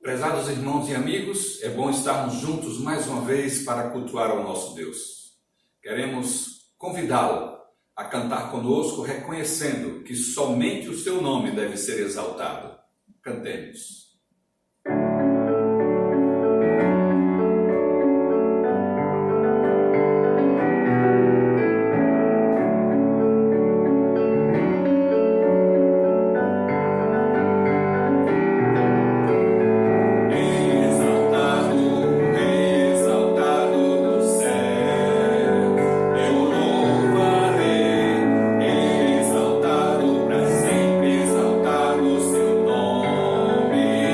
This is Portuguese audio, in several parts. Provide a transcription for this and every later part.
Prezados irmãos e amigos, é bom estarmos juntos mais uma vez para cultuar ao nosso Deus. Queremos convidá-lo a cantar conosco, reconhecendo que somente o seu nome deve ser exaltado. Cantemos. Exaltado para sempre, exaltado seu nome.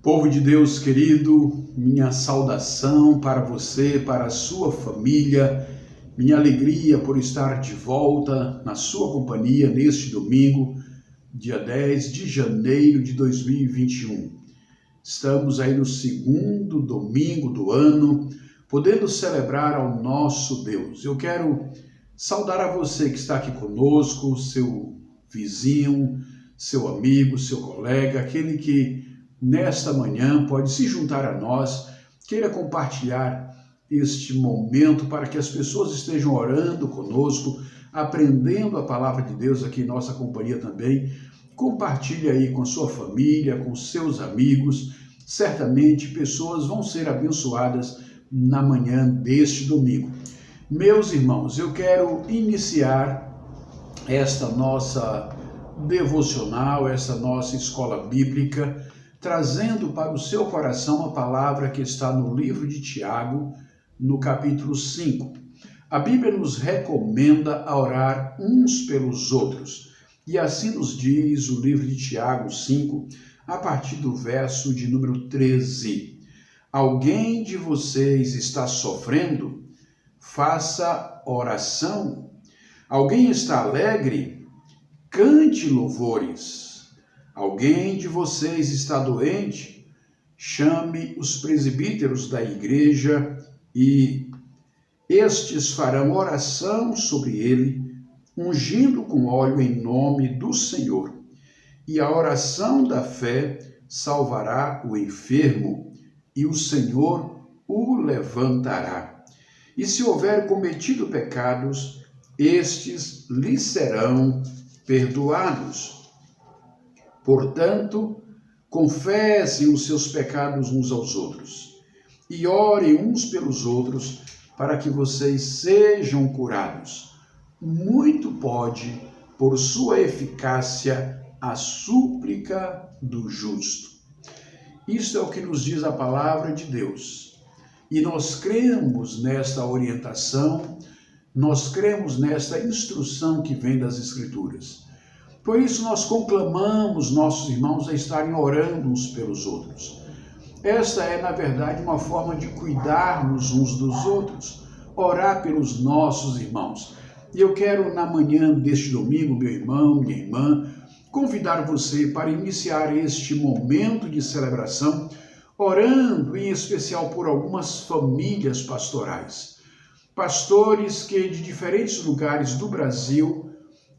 Povo de Deus querido, minha saudação para você, para a sua família, minha alegria por estar de volta na sua companhia neste domingo, dia 10 de janeiro de 2021. Estamos aí no segundo domingo do ano, podendo celebrar ao nosso Deus. Eu quero saudar a você que está aqui conosco, seu vizinho, seu amigo, seu colega, aquele que nesta manhã pode se juntar a nós, queira compartilhar este momento para que as pessoas estejam orando conosco, aprendendo a palavra de Deus aqui em nossa companhia também. Compartilhe aí com sua família, com seus amigos. Certamente pessoas vão ser abençoadas na manhã deste domingo. Meus irmãos, eu quero iniciar esta nossa devocional, essa nossa escola bíblica, trazendo para o seu coração a palavra que está no livro de Tiago, no capítulo 5. A Bíblia nos recomenda a orar uns pelos outros. E assim nos diz o livro de Tiago 5, a partir do verso de número 13. Alguém de vocês está sofrendo? Faça oração. Alguém está alegre? Cante louvores. Alguém de vocês está doente? Chame os presbíteros da igreja e estes farão oração sobre ele, ungindo com óleo em nome do Senhor. E a oração da fé salvará o enfermo, e o Senhor o levantará. E se houver cometido pecados, estes lhe serão perdoados. Portanto, confessem os seus pecados uns aos outros e orem uns pelos outros para que vocês sejam curados. Muito pode, por sua eficácia, a súplica do justo. Isto é o que nos diz a palavra de Deus. E nós cremos nesta orientação, nós cremos nesta instrução que vem das Escrituras. Por isso nós conclamamos nossos irmãos a estarem orando uns pelos outros. Esta é, na verdade, uma forma de cuidarmos uns dos outros, orar pelos nossos irmãos. E eu quero, na manhã deste domingo, meu irmão, minha irmã, convidar você para iniciar este momento de celebração, orando em especial por algumas famílias pastorais. Pastores que de diferentes lugares do Brasil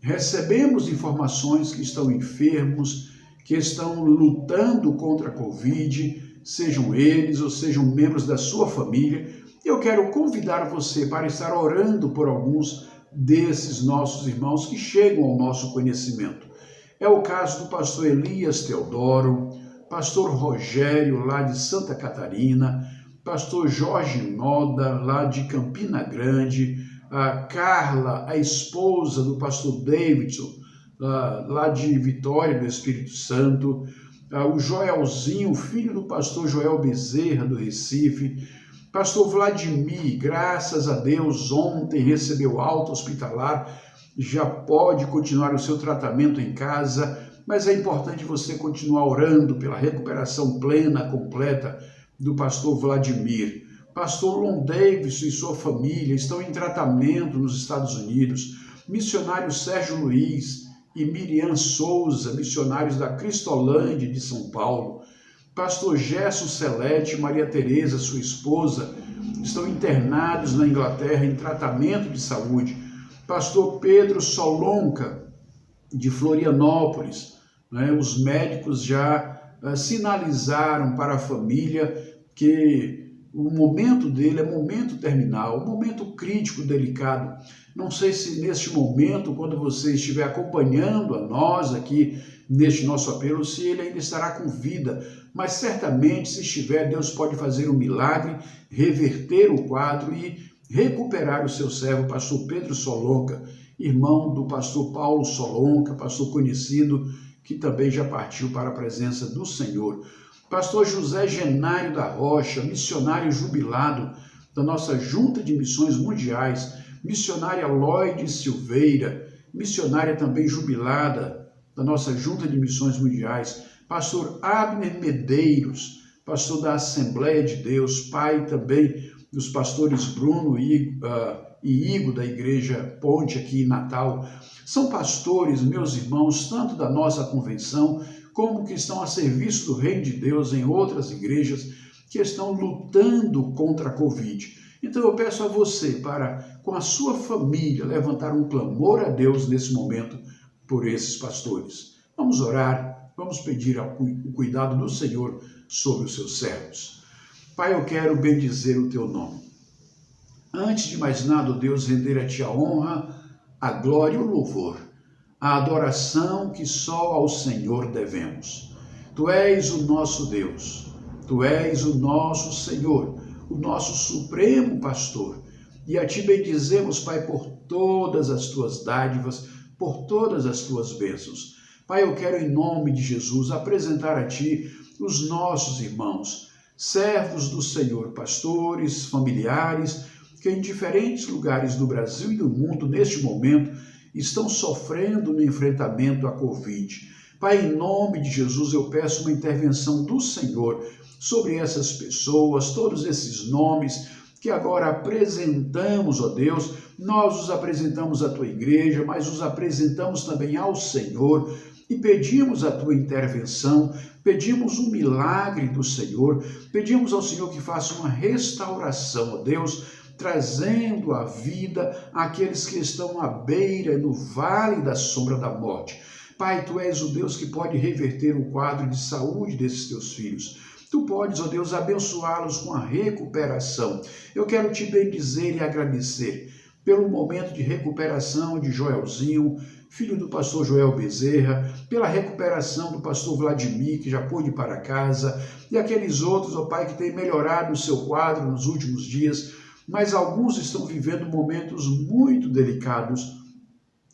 recebemos informações que estão enfermos, que estão lutando contra a Covid, sejam eles ou sejam membros da sua família. Eu quero convidar você para estar orando por alguns desses nossos irmãos que chegam ao nosso conhecimento. É o caso do pastor Elias Teodoro, pastor Rogério, lá de Santa Catarina, pastor Jorge Noda, lá de Campina Grande, a Carla, a esposa do pastor Davidson, lá de Vitória do Espírito Santo, o Joelzinho, filho do pastor Joel Bezerra, do Recife, pastor Vladimir, graças a Deus, ontem recebeu alta hospitalar, já pode continuar o seu tratamento em casa, mas é importante você continuar orando pela recuperação plena, completa do pastor Vladimir. Pastor Lon Davidson e sua família estão em tratamento nos Estados Unidos. Missionário Sérgio Luiz e Miriam Souza, missionários da Cristolândia de São Paulo. Pastor Gerson Celeste e Maria Tereza, sua esposa, estão internados na Inglaterra em tratamento de saúde. Pastor Pedro Solonca, de Florianópolis, os médicos já sinalizaram para a família que o momento dele é momento terminal, um momento crítico, delicado. Não sei se neste momento, quando você estiver acompanhando a nós aqui neste nosso apelo, se ele ainda estará com vida, mas certamente, se estiver, Deus pode fazer um milagre, reverter o quadro e recuperar o seu servo, pastor Pedro Solonca, irmão do pastor Paulo Solonca, pastor conhecido, que também já partiu para a presença do Senhor. Pastor José Genário da Rocha, missionário jubilado da nossa Junta de Missões Mundiais, missionária Lloyd Silveira, missionária também jubilada da nossa Junta de Missões Mundiais, pastor Abner Medeiros, pastor da Assembleia de Deus, pai também dos pastores Bruno e Igor da Igreja Ponte aqui em Natal. São pastores, meus irmãos, tanto da nossa convenção, como que estão a serviço do Reino de Deus em outras igrejas que estão lutando contra a Covid. Então eu peço a você para, com a sua família, levantar um clamor a Deus nesse momento por esses pastores. Vamos orar, vamos pedir o cuidado do Senhor sobre os seus servos. Pai, eu quero bendizer o teu nome. Antes de mais nada, Deus, render a ti a honra, a glória e o louvor, a adoração que só ao Senhor devemos. Tu és o nosso Deus, tu és o nosso Senhor, o nosso supremo pastor. E a ti bendizemos, Pai, por todas as tuas dádivas, por todas as tuas bênçãos. Pai, eu quero em nome de Jesus apresentar a ti os nossos irmãos, servos do Senhor, pastores, familiares, que em diferentes lugares do Brasil e do mundo, neste momento, estão sofrendo no enfrentamento à Covid. Pai, em nome de Jesus, eu peço uma intervenção do Senhor sobre essas pessoas, todos esses nomes que agora apresentamos, ó Deus, nós os apresentamos à Tua igreja, mas os apresentamos também ao Senhor e pedimos a Tua intervenção, pedimos um milagre do Senhor, pedimos ao Senhor que faça uma restauração, ó Deus, trazendo a vida àqueles que estão à beira, no vale da sombra da morte. Pai, Tu és o Deus que pode reverter o quadro de saúde desses Teus filhos. Tu podes, ó Deus, abençoá-los com a recuperação. Eu quero Te bendizer e agradecer pelo momento de recuperação de Joelzinho, filho do pastor Joel Bezerra, pela recuperação do pastor Vladimir, que já pôde ir para casa, e aqueles outros, ó Pai, que têm melhorado o seu quadro nos últimos dias, mas alguns estão vivendo momentos muito delicados.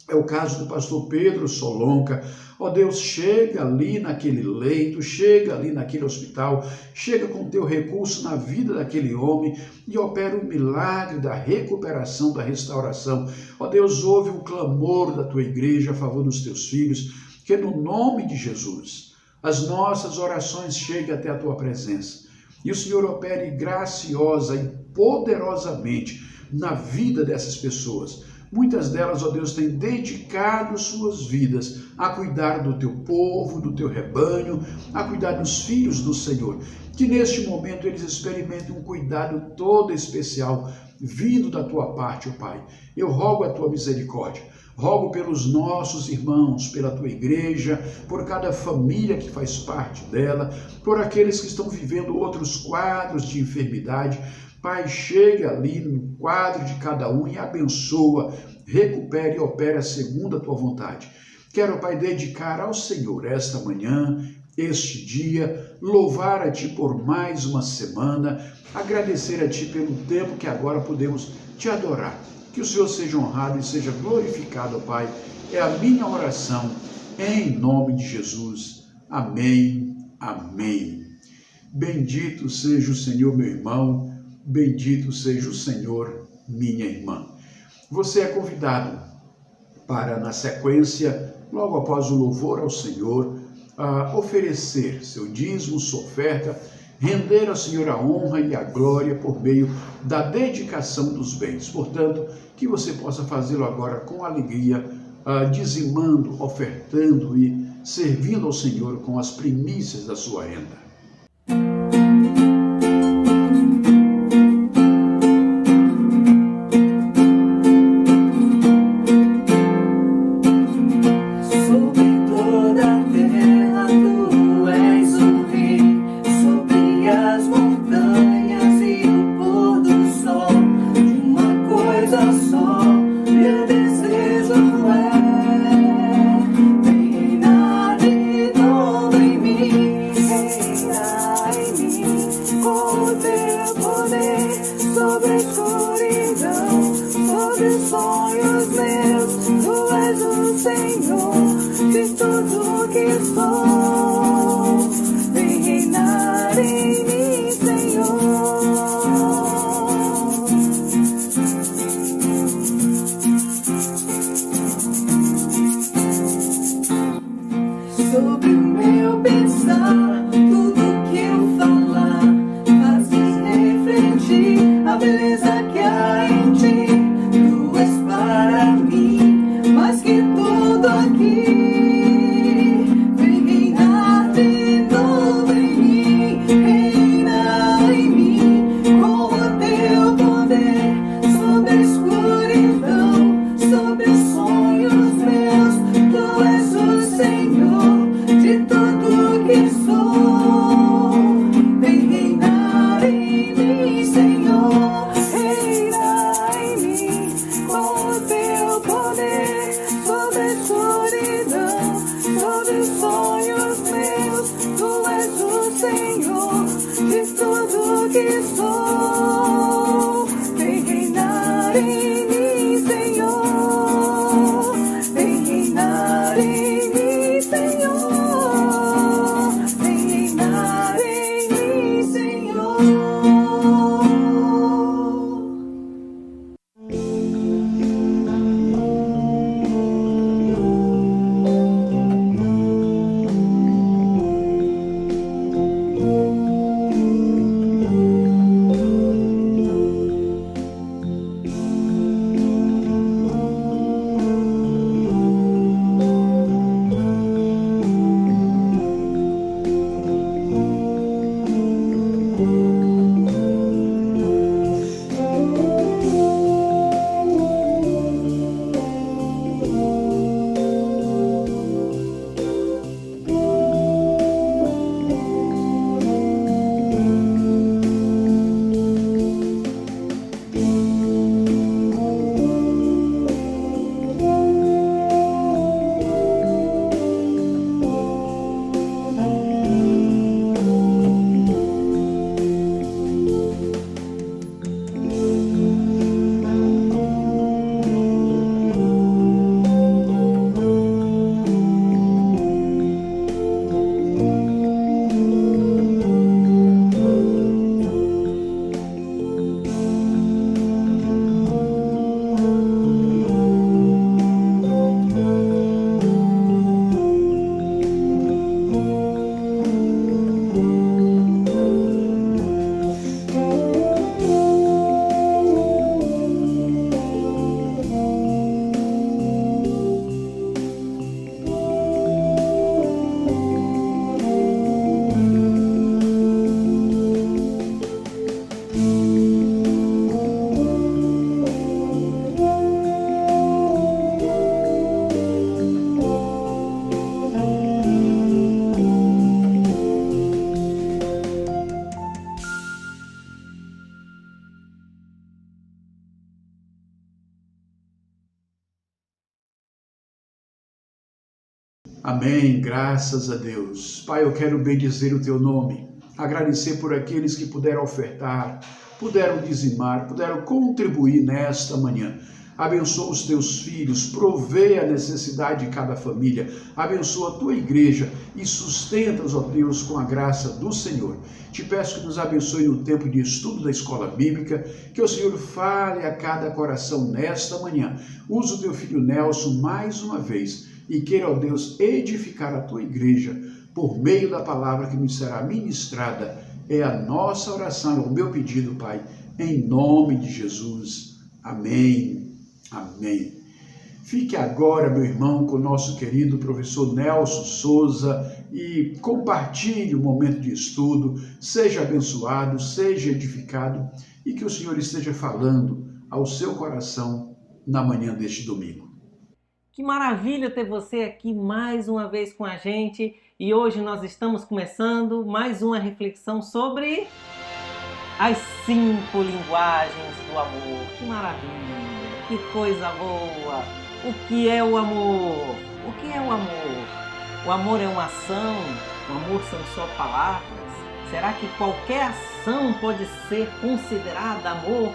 É o caso do pastor Pedro Solonca. Ó Deus, chega ali naquele leito, chega ali naquele hospital, chega com o teu recurso na vida daquele homem e opera o milagre da recuperação, da restauração. Ó Deus, ouve o clamor da tua igreja a favor dos teus filhos, que no nome de Jesus as nossas orações cheguem até a tua presença. E o Senhor opere graciosa e poderosamente na vida dessas pessoas. Muitas delas, ó Deus, têm dedicado suas vidas a cuidar do teu povo, do teu rebanho, a cuidar dos filhos do Senhor. Que neste momento eles experimentem um cuidado todo especial vindo da tua parte, ó Pai. Eu rogo a tua misericórdia. Rogo pelos nossos irmãos, pela tua igreja, por cada família que faz parte dela, por aqueles que estão vivendo outros quadros de enfermidade. Pai, chega ali no quadro de cada um e abençoa, recupere e opera segundo a tua vontade. Quero, Pai, dedicar ao Senhor esta manhã, este dia, louvar a Ti por mais uma semana, agradecer a Ti pelo tempo que agora podemos Te adorar. Que o Senhor seja honrado e seja glorificado, Pai. É a minha oração, em nome de Jesus. Amém, amém. Bendito seja o Senhor, meu irmão. Bendito seja o Senhor, minha irmã. Você é convidado para, na sequência, logo após o louvor ao Senhor, oferecer seu dízimo, sua oferta, render ao Senhor a honra e a glória por meio da dedicação dos bens. Portanto, que você possa fazê-lo agora com alegria, dizimando, ofertando e servindo ao Senhor com as primícias da sua renda. Sobre o meu pensar. Senhor, de tudo que sou. Vem reinar em mim, Senhor. Vem reinar em mim, Senhor. Vem reinar em mim, Senhor. Amém, graças a Deus. Pai, eu quero bendizer o teu nome, agradecer por aqueles que puderam ofertar, puderam dizimar, puderam contribuir nesta manhã. Abençoa os teus filhos, provê a necessidade de cada família, abençoa a tua igreja e sustenta-os, ó Deus, com a graça do Senhor. Te peço que nos abençoe no tempo de estudo da escola bíblica, que o Senhor fale a cada coração nesta manhã. Usa o teu filho Nelson mais uma vez e queira, ó Deus, edificar a tua igreja por meio da palavra que nos será ministrada. É a nossa oração, é o meu pedido, Pai, em nome de Jesus. Amém. Amém. Fique agora, meu irmão, com o nosso querido professor Nelson Souza e compartilhe o momento de estudo. Seja abençoado, seja edificado e que o Senhor esteja falando ao seu coração na manhã deste domingo. Que maravilha ter você aqui mais uma vez com a gente e hoje nós estamos começando mais uma reflexão sobre as 5 linguagens do amor. Que maravilha, que coisa boa! O que é o amor? O que é o amor? O amor é uma ação? O amor são só palavras? Será que qualquer ação pode ser considerada amor?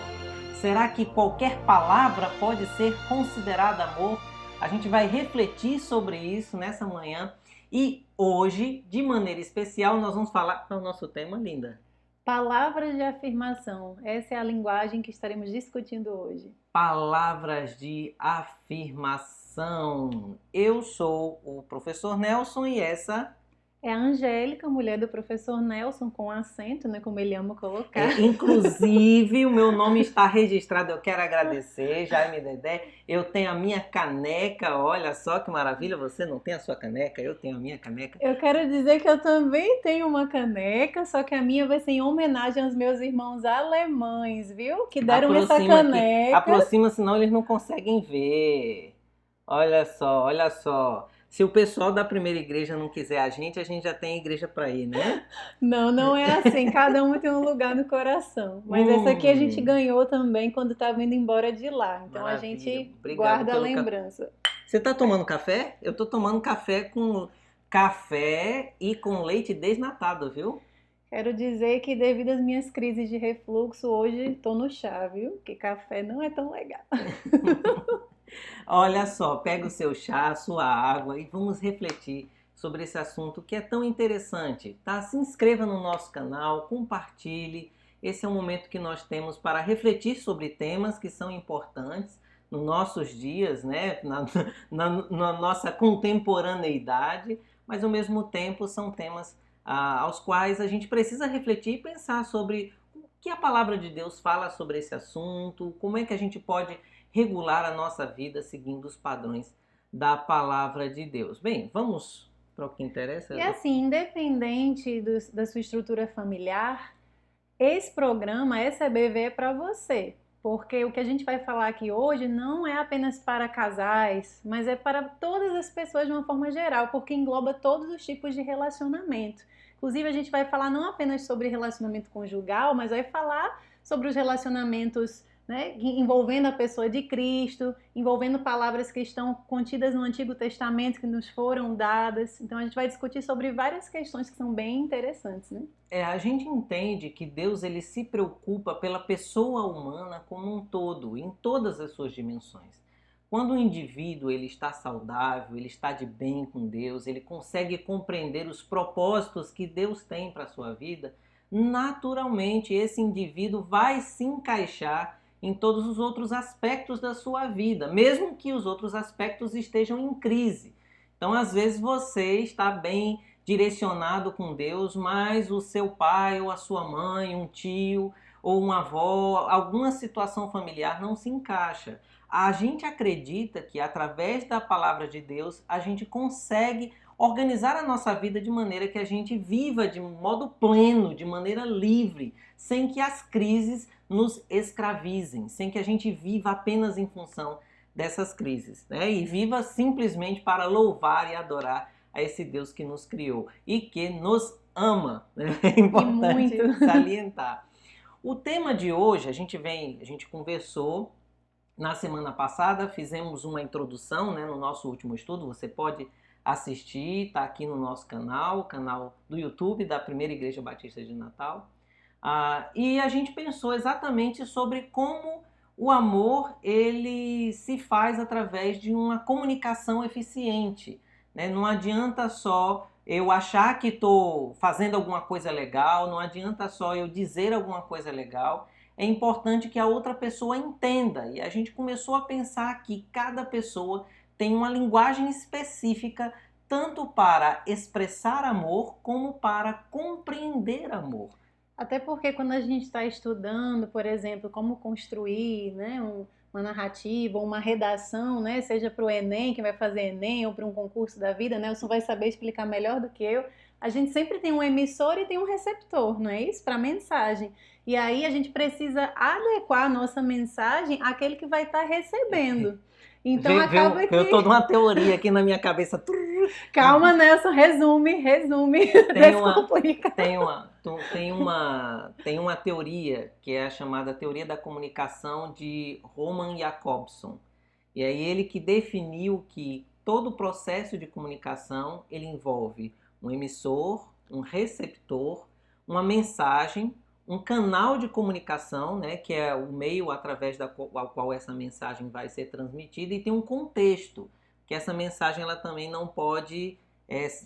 Será que qualquer palavra pode ser considerada amor? A gente vai refletir sobre isso nessa manhã e hoje, de maneira especial, nós vamos falar... Qual é o nosso tema, linda? Palavras de afirmação. Essa é a linguagem que estaremos discutindo hoje. Palavras de afirmação. Eu sou o professor Nelson e essa... É a Angélica, mulher do professor Nelson, com acento, né, como ele ama colocar. Inclusive, o meu nome está registrado, eu quero agradecer, Jaime Dedé. Eu tenho a minha caneca, olha só que maravilha, você não tem a sua caneca, eu tenho a minha caneca. Eu quero dizer que eu também tenho uma caneca, só que a minha vai ser em homenagem aos meus irmãos alemães, viu? Que deram essa caneca. Aproxima, senão eles não conseguem ver. Olha só, olha só. Se o pessoal da primeira igreja não quiser a gente já tem igreja para ir, né? Não, não é assim. Cada um tem um lugar no coração. Mas essa aqui a gente ganhou também quando estava indo embora de lá. Então maravilha. A gente guarda a lembrança. Você está tomando café? Eu estou tomando café e com leite desnatado, viu? Quero dizer que devido às minhas crises de refluxo, hoje estou no chá, viu? Porque café não é tão legal. Olha só, pega o seu chá, a sua água e vamos refletir sobre esse assunto que é tão interessante, tá? Se inscreva no nosso canal, compartilhe. Esse é um momento que nós temos para refletir sobre temas que são importantes nos nossos dias, né? Na nossa contemporaneidade, mas ao mesmo tempo são temas aos quais a gente precisa refletir e pensar sobre o que a palavra de Deus fala sobre esse assunto, como é que a gente pode regular a nossa vida seguindo os padrões da palavra de Deus. Bem, vamos para o que interessa? E assim, independente da sua estrutura familiar, esse programa, essa EBV é para você. Porque o que a gente vai falar aqui hoje não é apenas para casais, mas é para todas as pessoas de uma forma geral, porque engloba todos os tipos de relacionamento. Inclusive, a gente vai falar não apenas sobre relacionamento conjugal, mas vai falar sobre os relacionamentos, né, envolvendo a pessoa de Cristo, envolvendo palavras que estão contidas no Antigo Testamento, que nos foram dadas. Então, a gente vai discutir sobre várias questões que são bem interessantes, né? A gente entende que Deus ele se preocupa pela pessoa humana como um todo, em todas as suas dimensões. Quando o indivíduo ele está saudável, ele está de bem com Deus, ele consegue compreender os propósitos que Deus tem para a sua vida, naturalmente esse indivíduo vai se encaixar em todos os outros aspectos da sua vida, mesmo que os outros aspectos estejam em crise. Então, às vezes você está bem direcionado com Deus, mas o seu pai ou a sua mãe, um tio ou uma avó, alguma situação familiar não se encaixa. A gente acredita que através da palavra de Deus a gente consegue organizar a nossa vida de maneira que a gente viva de modo pleno, de maneira livre, sem que as crises nos escravizem, sem que a gente viva apenas em função dessas crises, né? E viva simplesmente para louvar e adorar a esse Deus que nos criou e que nos ama, né? É importante salientar. O tema de hoje, a gente conversou na semana passada, fizemos uma introdução, né, no nosso último estudo, você pode assistir, está aqui no nosso canal, o canal do YouTube da Primeira Igreja Batista de Natal. E a gente pensou exatamente sobre como o amor ele se faz através de uma comunicação eficiente, né? Não adianta só eu achar que estou fazendo alguma coisa legal, não adianta só eu dizer alguma coisa legal, é importante que a outra pessoa entenda. E a gente começou a pensar que cada pessoa tem uma linguagem específica tanto para expressar amor como para compreender amor. Até porque quando a gente está estudando, por exemplo, como construir, né, uma narrativa, uma redação, né, seja para o Enem, que vai fazer Enem, ou para um concurso da vida, né, Nelson vai saber explicar melhor do que eu, a gente sempre tem um emissor e tem um receptor, não é isso? Para a mensagem. E aí a gente precisa adequar a nossa mensagem àquele que vai estar recebendo. Então acaba que... Eu tô numa teoria aqui na minha cabeça. Calma, Nelson, resume, descomplica. Tem uma teoria que é a chamada teoria da comunicação de Roman Jakobson. E aí ele que definiu que todo o processo de comunicação ele envolve um emissor, um receptor, uma mensagem, um canal de comunicação, né, que é o meio através ao qual essa mensagem vai ser transmitida, e tem um contexto, que essa mensagem ela também não pode,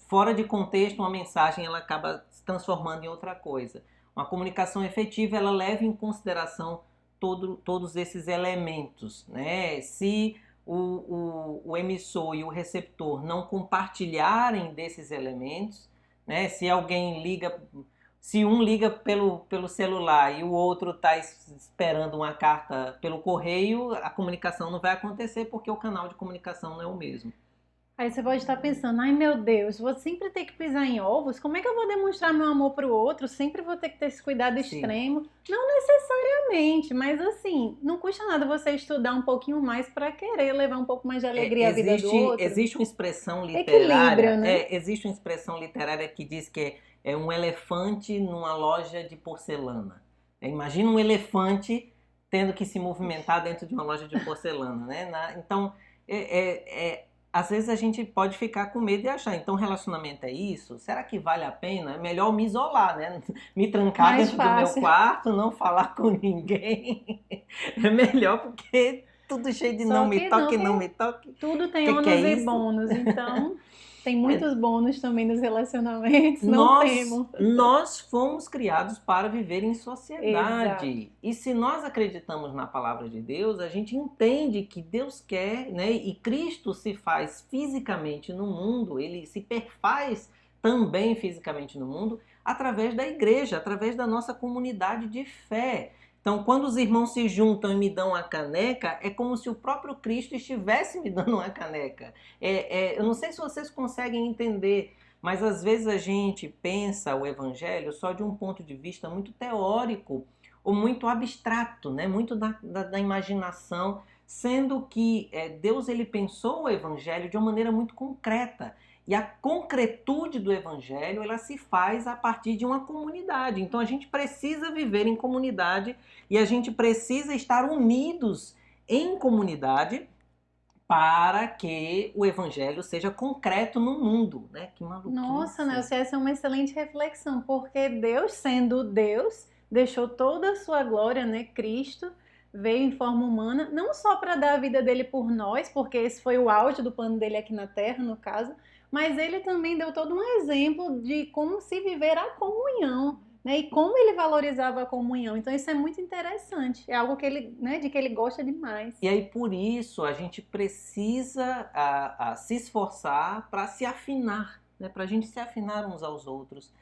fora de contexto, uma mensagem ela acaba se transformando em outra coisa. Uma comunicação efetiva ela leva em consideração todos esses elementos, né? Se o emissor e o receptor não compartilharem desses elementos, né? Se um liga pelo celular e o outro está esperando uma carta pelo correio, a comunicação não vai acontecer porque o canal de comunicação não é o mesmo. Aí você pode estar pensando, ai meu Deus, vou sempre ter que pisar em ovos? Como é que eu vou demonstrar meu amor para o outro? Sempre vou ter que ter esse cuidado extremo? Sim. Não necessariamente, mas assim, não custa nada você estudar um pouquinho mais para querer levar um pouco mais de alegria à vida do outro. Existe uma expressão literária, equilíbrio, né? Existe uma expressão literária que diz que é um elefante numa loja de porcelana. Imagina um elefante tendo que se movimentar dentro de uma loja de porcelana, né? Então, às vezes a gente pode ficar com medo e achar, então relacionamento é isso? Será que vale a pena? É melhor me isolar, né? Me trancar Mais dentro do meu fácil. quarto, não falar com ninguém. É melhor porque tudo cheio de Só não me que toque, não, não que me toque. tudo tem Que é ônus e isso? bônus, então tem É, muitos bônus também nos relacionamentos, não Nós, temo. nós fomos criados para viver em Exato. sociedade. E se nós acreditamos na palavra de Deus, a gente entende que Deus quer, né? E Cristo se faz fisicamente no mundo, ele se perfaz também fisicamente no mundo, através da igreja, através da nossa comunidade de fé. Então, quando os irmãos se juntam e me dão a caneca, é como se o próprio Cristo estivesse me dando uma caneca. Eu não sei se vocês conseguem entender, mas às vezes a gente pensa o evangelho só de um ponto de vista muito teórico ou muito abstrato, né? Muito da imaginação, sendo que Deus ele pensou o evangelho de uma maneira muito concreta. E a concretude do evangelho ela se faz a partir de uma comunidade. Então a gente precisa viver em comunidade e a gente precisa estar unidos em comunidade para que o evangelho seja concreto no mundo, né? Que maluquice. Nossa, Nelson, essa é uma excelente reflexão, porque Deus, sendo Deus, deixou toda a sua glória, né? Cristo veio em forma humana, não só para dar a vida dele por nós, porque esse foi o auge do plano dele aqui na Terra, no caso, mas ele também deu todo um exemplo de como se viver a comunhão, né? E como ele valorizava a comunhão. Então isso é muito interessante. É algo que ele, né, de que ele gosta demais. E aí por isso a gente precisa se esforçar para se afinar, né? Para a gente se afinar uns aos outros.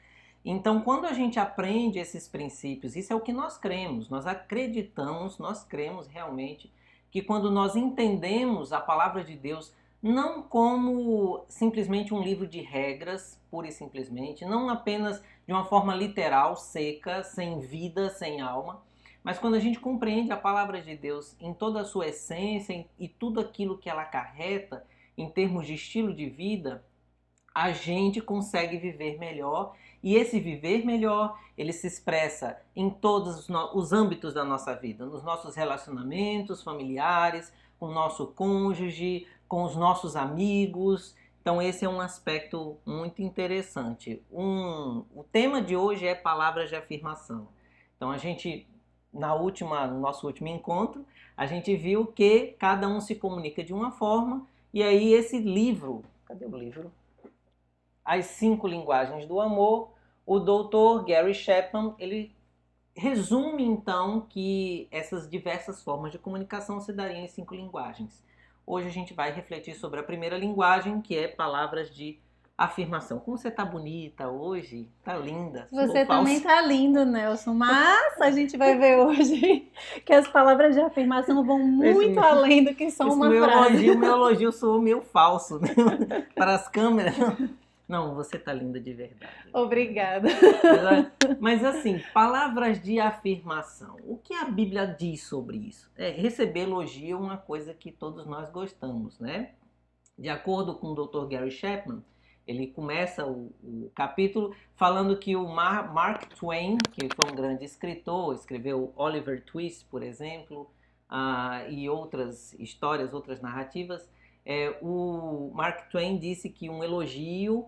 Então, quando a gente aprende esses princípios, isso é o que nós cremos, nós acreditamos, nós cremos realmente que quando nós entendemos a palavra de Deus não como simplesmente um livro de regras, pura e simplesmente, não apenas de uma forma literal, seca, sem vida, sem alma, mas quando a gente compreende a palavra de Deus em toda a sua essência e tudo aquilo que ela acarreta em termos de estilo de vida, a gente consegue viver melhor. E esse viver melhor, ele se expressa em todos os âmbitos da nossa vida, nos nossos relacionamentos familiares, com o nosso cônjuge, com os nossos amigos. Então esse é um aspecto muito interessante. O tema de hoje é palavras de afirmação. Então a gente, no nosso último encontro, a gente viu que cada um se comunica de uma forma, e aí esse livro, cadê o livro? As 5 Linguagens do Amor, o Dr. Gary Chapman, ele resume então que essas diversas formas de comunicação se dariam em 5 linguagens. Hoje a gente vai refletir sobre a primeira linguagem, que é palavras de afirmação. Como você tá bonita hoje, tá linda. Você também tá lindo, Nelson, mas a gente vai ver hoje que as palavras de afirmação vão muito além do que só uma frase. Meu elogio soou meio falso, né? Para as câmeras. Não, você tá linda de verdade. Obrigada. Mas assim, palavras de afirmação. O que a Bíblia diz sobre isso? Receber elogio é uma coisa que todos nós gostamos, né? De acordo com o Dr. Gary Chapman, ele começa o capítulo falando que o Mark Twain, que foi um grande escritor, escreveu Oliver Twist, por exemplo, e outras histórias, outras narrativas, o Mark Twain disse que um elogio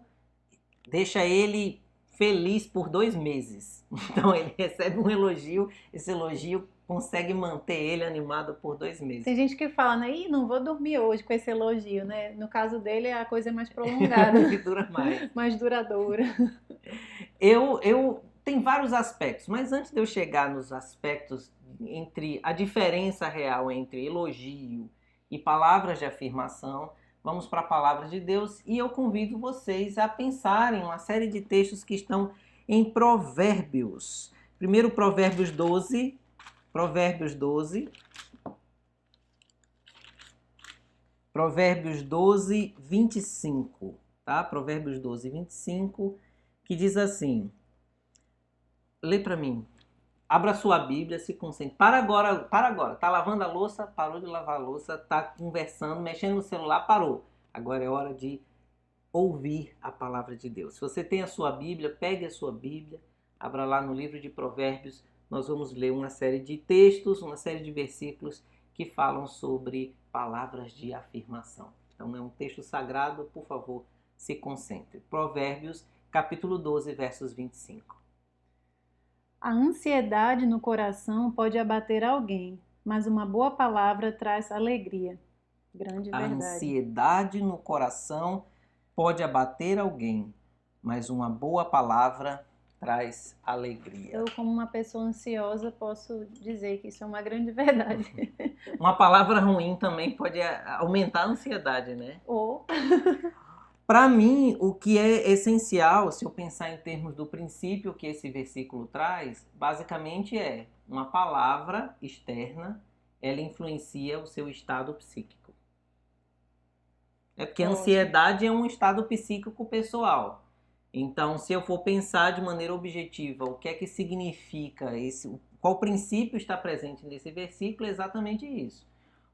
deixa ele feliz por 2 meses. Então ele recebe um elogio, esse elogio consegue manter ele animado por 2 meses. Tem gente que fala, né? Ih, não vou dormir hoje com esse elogio, né? No caso dele, a coisa é mais prolongada. Que dura mais. Mais duradoura. Tem vários aspectos, mas antes de eu chegar nos aspectos entre a diferença real entre elogio e palavras de afirmação, vamos para a palavra de Deus e eu convido vocês a pensarem uma série de textos que estão em Provérbios. Primeiro Provérbios 12, Provérbios 12, 25, tá? Provérbios 12, 25, que diz assim, lê para mim. Abra sua Bíblia, se concentre. Para agora. Tá lavando a louça, parou de lavar a louça, tá conversando, mexendo no celular, parou. Agora é hora de ouvir a palavra de Deus. Se você tem a sua Bíblia, pegue a sua Bíblia, abra lá no livro de Provérbios, nós vamos ler uma série de textos, uma série de versículos que falam sobre palavras de afirmação. Então é um texto sagrado, por favor, se concentre. Provérbios, capítulo 12, versos 25. A ansiedade no coração pode abater alguém, mas uma boa palavra traz alegria. Grande A verdade. ansiedade no coração pode abater alguém, mas uma boa palavra traz alegria. Eu, como uma pessoa ansiosa, posso dizer que isso é uma grande verdade. Uma palavra ruim também pode aumentar a ansiedade, né? Ou Para mim, o que é essencial, se eu pensar em termos do princípio que esse versículo traz, basicamente é uma palavra externa, ela influencia o seu estado psíquico. É porque a Ótimo. ansiedade é um estado psíquico pessoal. Então, se eu for pensar de maneira objetiva o que é que significa qual princípio está presente nesse versículo, é exatamente isso.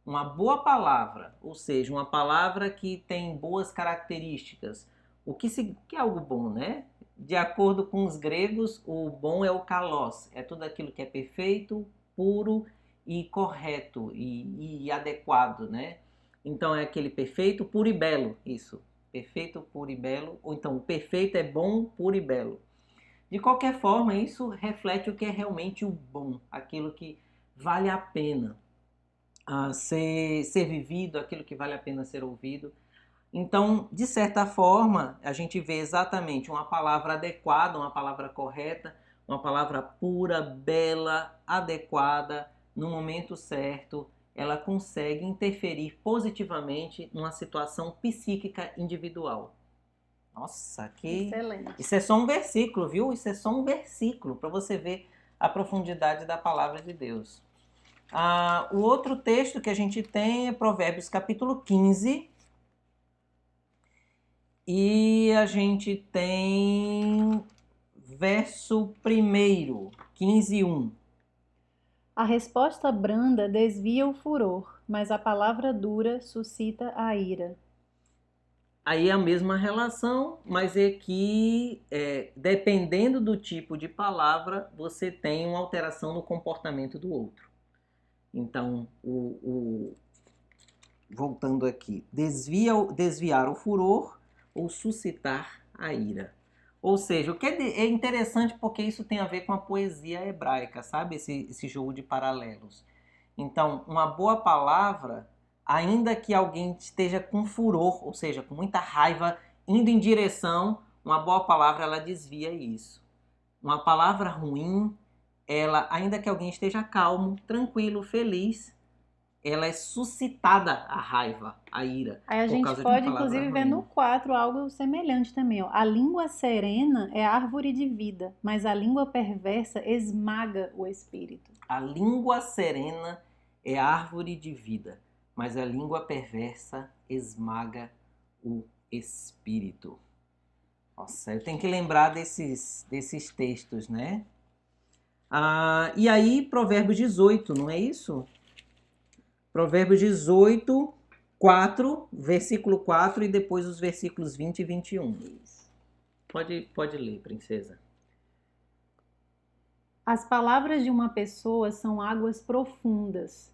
Uma boa palavra, ou seja, uma palavra que tem boas características. O que é algo bom, né? De acordo com os gregos, o bom é o kalos, é tudo aquilo que é perfeito, puro e correto e adequado, né? Então é aquele perfeito, puro e belo, isso. Perfeito, puro e belo, ou então o perfeito é bom, puro e belo. De qualquer forma, isso reflete o que é realmente o bom, aquilo que vale a pena ser vivido, aquilo que vale a pena ser ouvido. Então, de certa forma, a gente vê exatamente uma palavra adequada, uma palavra correta, uma palavra pura, bela, adequada, no momento certo, ela consegue interferir positivamente numa situação psíquica individual. Nossa, que... excelente. Isso é só um versículo, viu? Isso é só um versículo, para você ver a profundidade da palavra de Deus. O outro texto que a gente tem é Provérbios capítulo 15. E a gente tem verso 1, 15:1. A resposta branda desvia o furor, mas a palavra dura suscita a ira. Aí é a mesma relação, mas é que, dependendo do tipo de palavra, você tem uma alteração no comportamento do outro. Então, voltando aqui, desviar o furor ou suscitar a ira. Ou seja, o que é interessante porque isso tem a ver com a poesia hebraica, sabe? Esse jogo de paralelos. Então, uma boa palavra, ainda que alguém esteja com furor, ou seja, com muita raiva, indo em direção, uma boa palavra, ela desvia isso. Uma palavra ruim, ela, ainda que alguém esteja calmo, tranquilo, feliz, ela é suscitada a raiva, a ira. Aí a por gente causa de uma pode, palavra inclusive, ver ruim. no 4 algo semelhante também. Ó. A língua serena é árvore de vida, mas a língua perversa esmaga o espírito. A língua serena é árvore de vida, mas a língua perversa esmaga o espírito. Nossa, eu tenho que lembrar desses textos, né? E aí, Provérbios 18, não é isso? Provérbios 18, 4, versículo 4 e depois os versículos 20 e 21. Pode ler, princesa. As palavras de uma pessoa são águas profundas,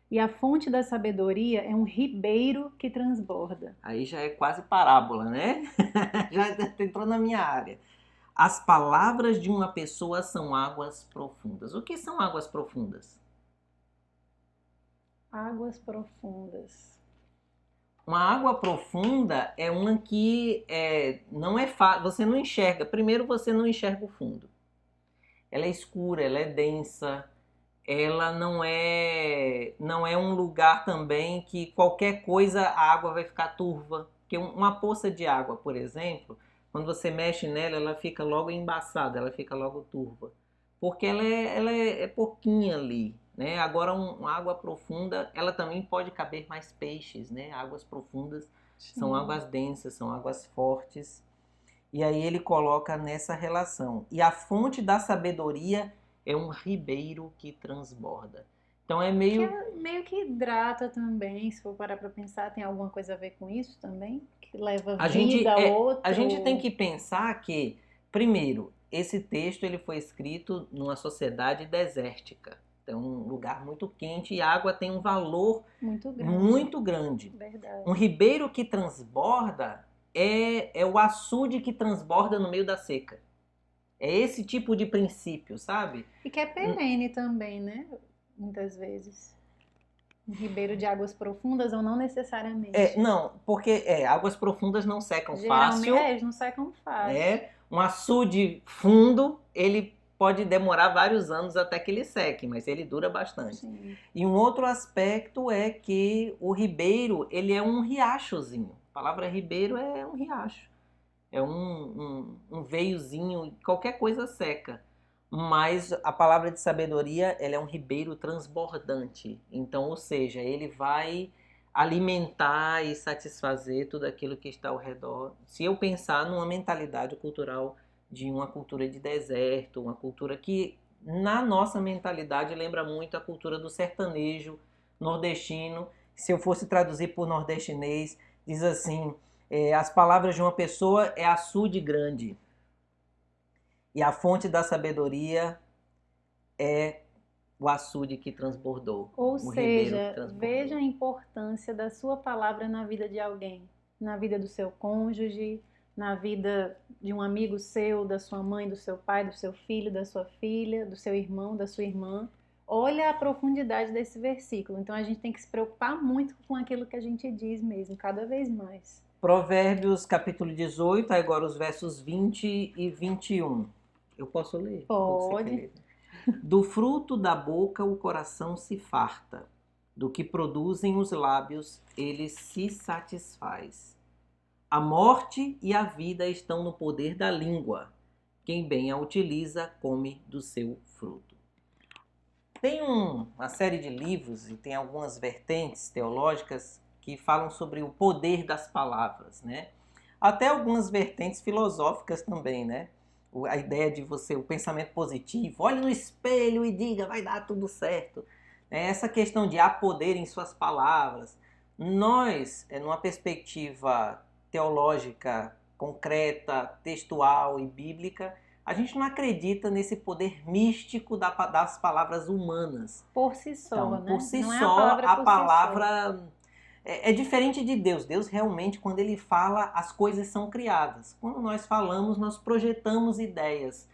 e a fonte da sabedoria é um ribeiro que transborda. Aí já é quase parábola, né? Já entrou na minha área. As palavras de uma pessoa são águas profundas. O que são águas profundas? Águas profundas. Uma água profunda é uma que não é fácil, você não enxerga. Primeiro, você não enxerga o fundo. Ela é escura, ela é densa, ela não é um lugar também que qualquer coisa a água vai ficar turva. Porque uma poça de água, por exemplo, quando você mexe nela, ela fica logo embaçada, ela fica logo turva. Porque ela é pouquinha ali, né? Agora, uma água profunda, ela também pode caber mais peixes, né? Águas profundas são águas densas, são águas fortes. E aí ele coloca nessa relação. E a fonte da sabedoria é um ribeiro que transborda. Então é meio... Que meio que hidrata também, se for parar pra pensar, tem alguma coisa a ver com isso também? Que leva vida a outro? A gente tem que pensar que, primeiro, esse texto ele foi escrito numa sociedade desértica. É um lugar muito quente e a água tem um valor Muito grande. muito grande. Verdade. Um ribeiro que transborda é o açude que transborda no meio da seca. É esse tipo de princípio, sabe? E que é perene também, né? Muitas vezes. Um ribeiro de águas profundas ou não necessariamente. Não, porque águas profundas não secam Geralmente, fácil. eles não secam fácil. Um açude fundo, ele pode demorar vários anos até que ele seque, mas ele dura bastante. Sim. E um outro aspecto é que o ribeiro, ele é um riachozinho. A palavra ribeiro é um riacho. É um veiozinho, qualquer coisa seca. Mas a palavra de sabedoria, ela é um ribeiro transbordante. Então, ou seja, ele vai alimentar e satisfazer tudo aquilo que está ao redor. Se eu pensar numa mentalidade cultural de uma cultura de deserto, uma cultura que, na nossa mentalidade, lembra muito a cultura do sertanejo nordestino. Se eu fosse traduzir por nordestinês, diz assim, as palavras de uma pessoa é açude grande. E a fonte da sabedoria é o açude que transbordou. Ou o ribeiro que seja, transbordou. veja a importância da sua palavra na vida de alguém. Na vida do seu cônjuge, na vida de um amigo seu, da sua mãe, do seu pai, do seu filho, da sua filha, do seu irmão, da sua irmã. Olha a profundidade desse versículo. Então a gente tem que se preocupar muito com aquilo que a gente diz mesmo, cada vez mais. Provérbios capítulo 18, agora os versos 20 e 21. Eu posso ler? Ou você quer Pode. ler? Do fruto da boca o coração se farta, do que produzem os lábios ele se satisfaz. A morte e a vida estão no poder da língua. Quem bem a utiliza, come do seu fruto. Tem uma série de livros e tem algumas vertentes teológicas que falam sobre o poder das palavras, né? Até algumas vertentes filosóficas também, né? A ideia de o pensamento positivo, olhe no espelho e diga, vai dar tudo certo. Essa questão de há poder em suas palavras. Nós, numa perspectiva teológica, concreta, textual e bíblica, a gente não acredita nesse poder místico das palavras humanas. Por si só, Então, né? por si Não é só, a palavra é diferente de Deus. Deus realmente, quando ele fala, as coisas são criadas. Quando nós falamos, nós projetamos ideias.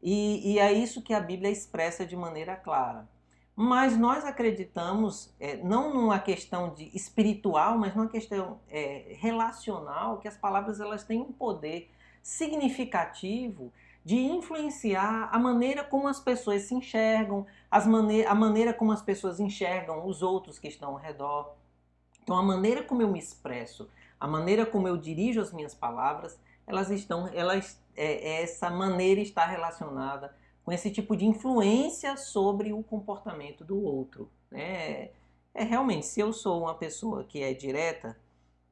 E é isso que a Bíblia expressa de maneira clara. Mas nós acreditamos, não numa questão de espiritual, mas numa questão relacional, que as palavras elas têm um poder significativo de influenciar a maneira como as pessoas se enxergam, a maneira como as pessoas enxergam os outros que estão ao redor. Então, a maneira como eu me expresso, a maneira como eu dirijo as minhas palavras, essa maneira está relacionada com esse tipo de influência sobre o comportamento do outro. Realmente, se eu sou uma pessoa que é direta,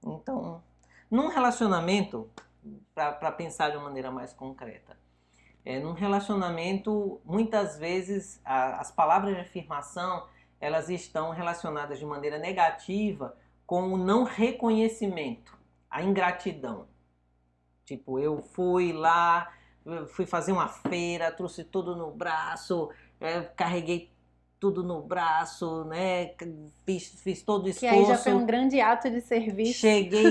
então, num relacionamento, para pensar de uma maneira mais concreta, num relacionamento, muitas vezes, as palavras de afirmação, elas estão relacionadas de maneira negativa com o não reconhecimento, a ingratidão. Tipo, eu fui lá, fui fazer uma feira, trouxe tudo no braço, carreguei tudo no braço, né? Fiz todo o esforço. Que aí já foi um grande ato de serviço. Cheguei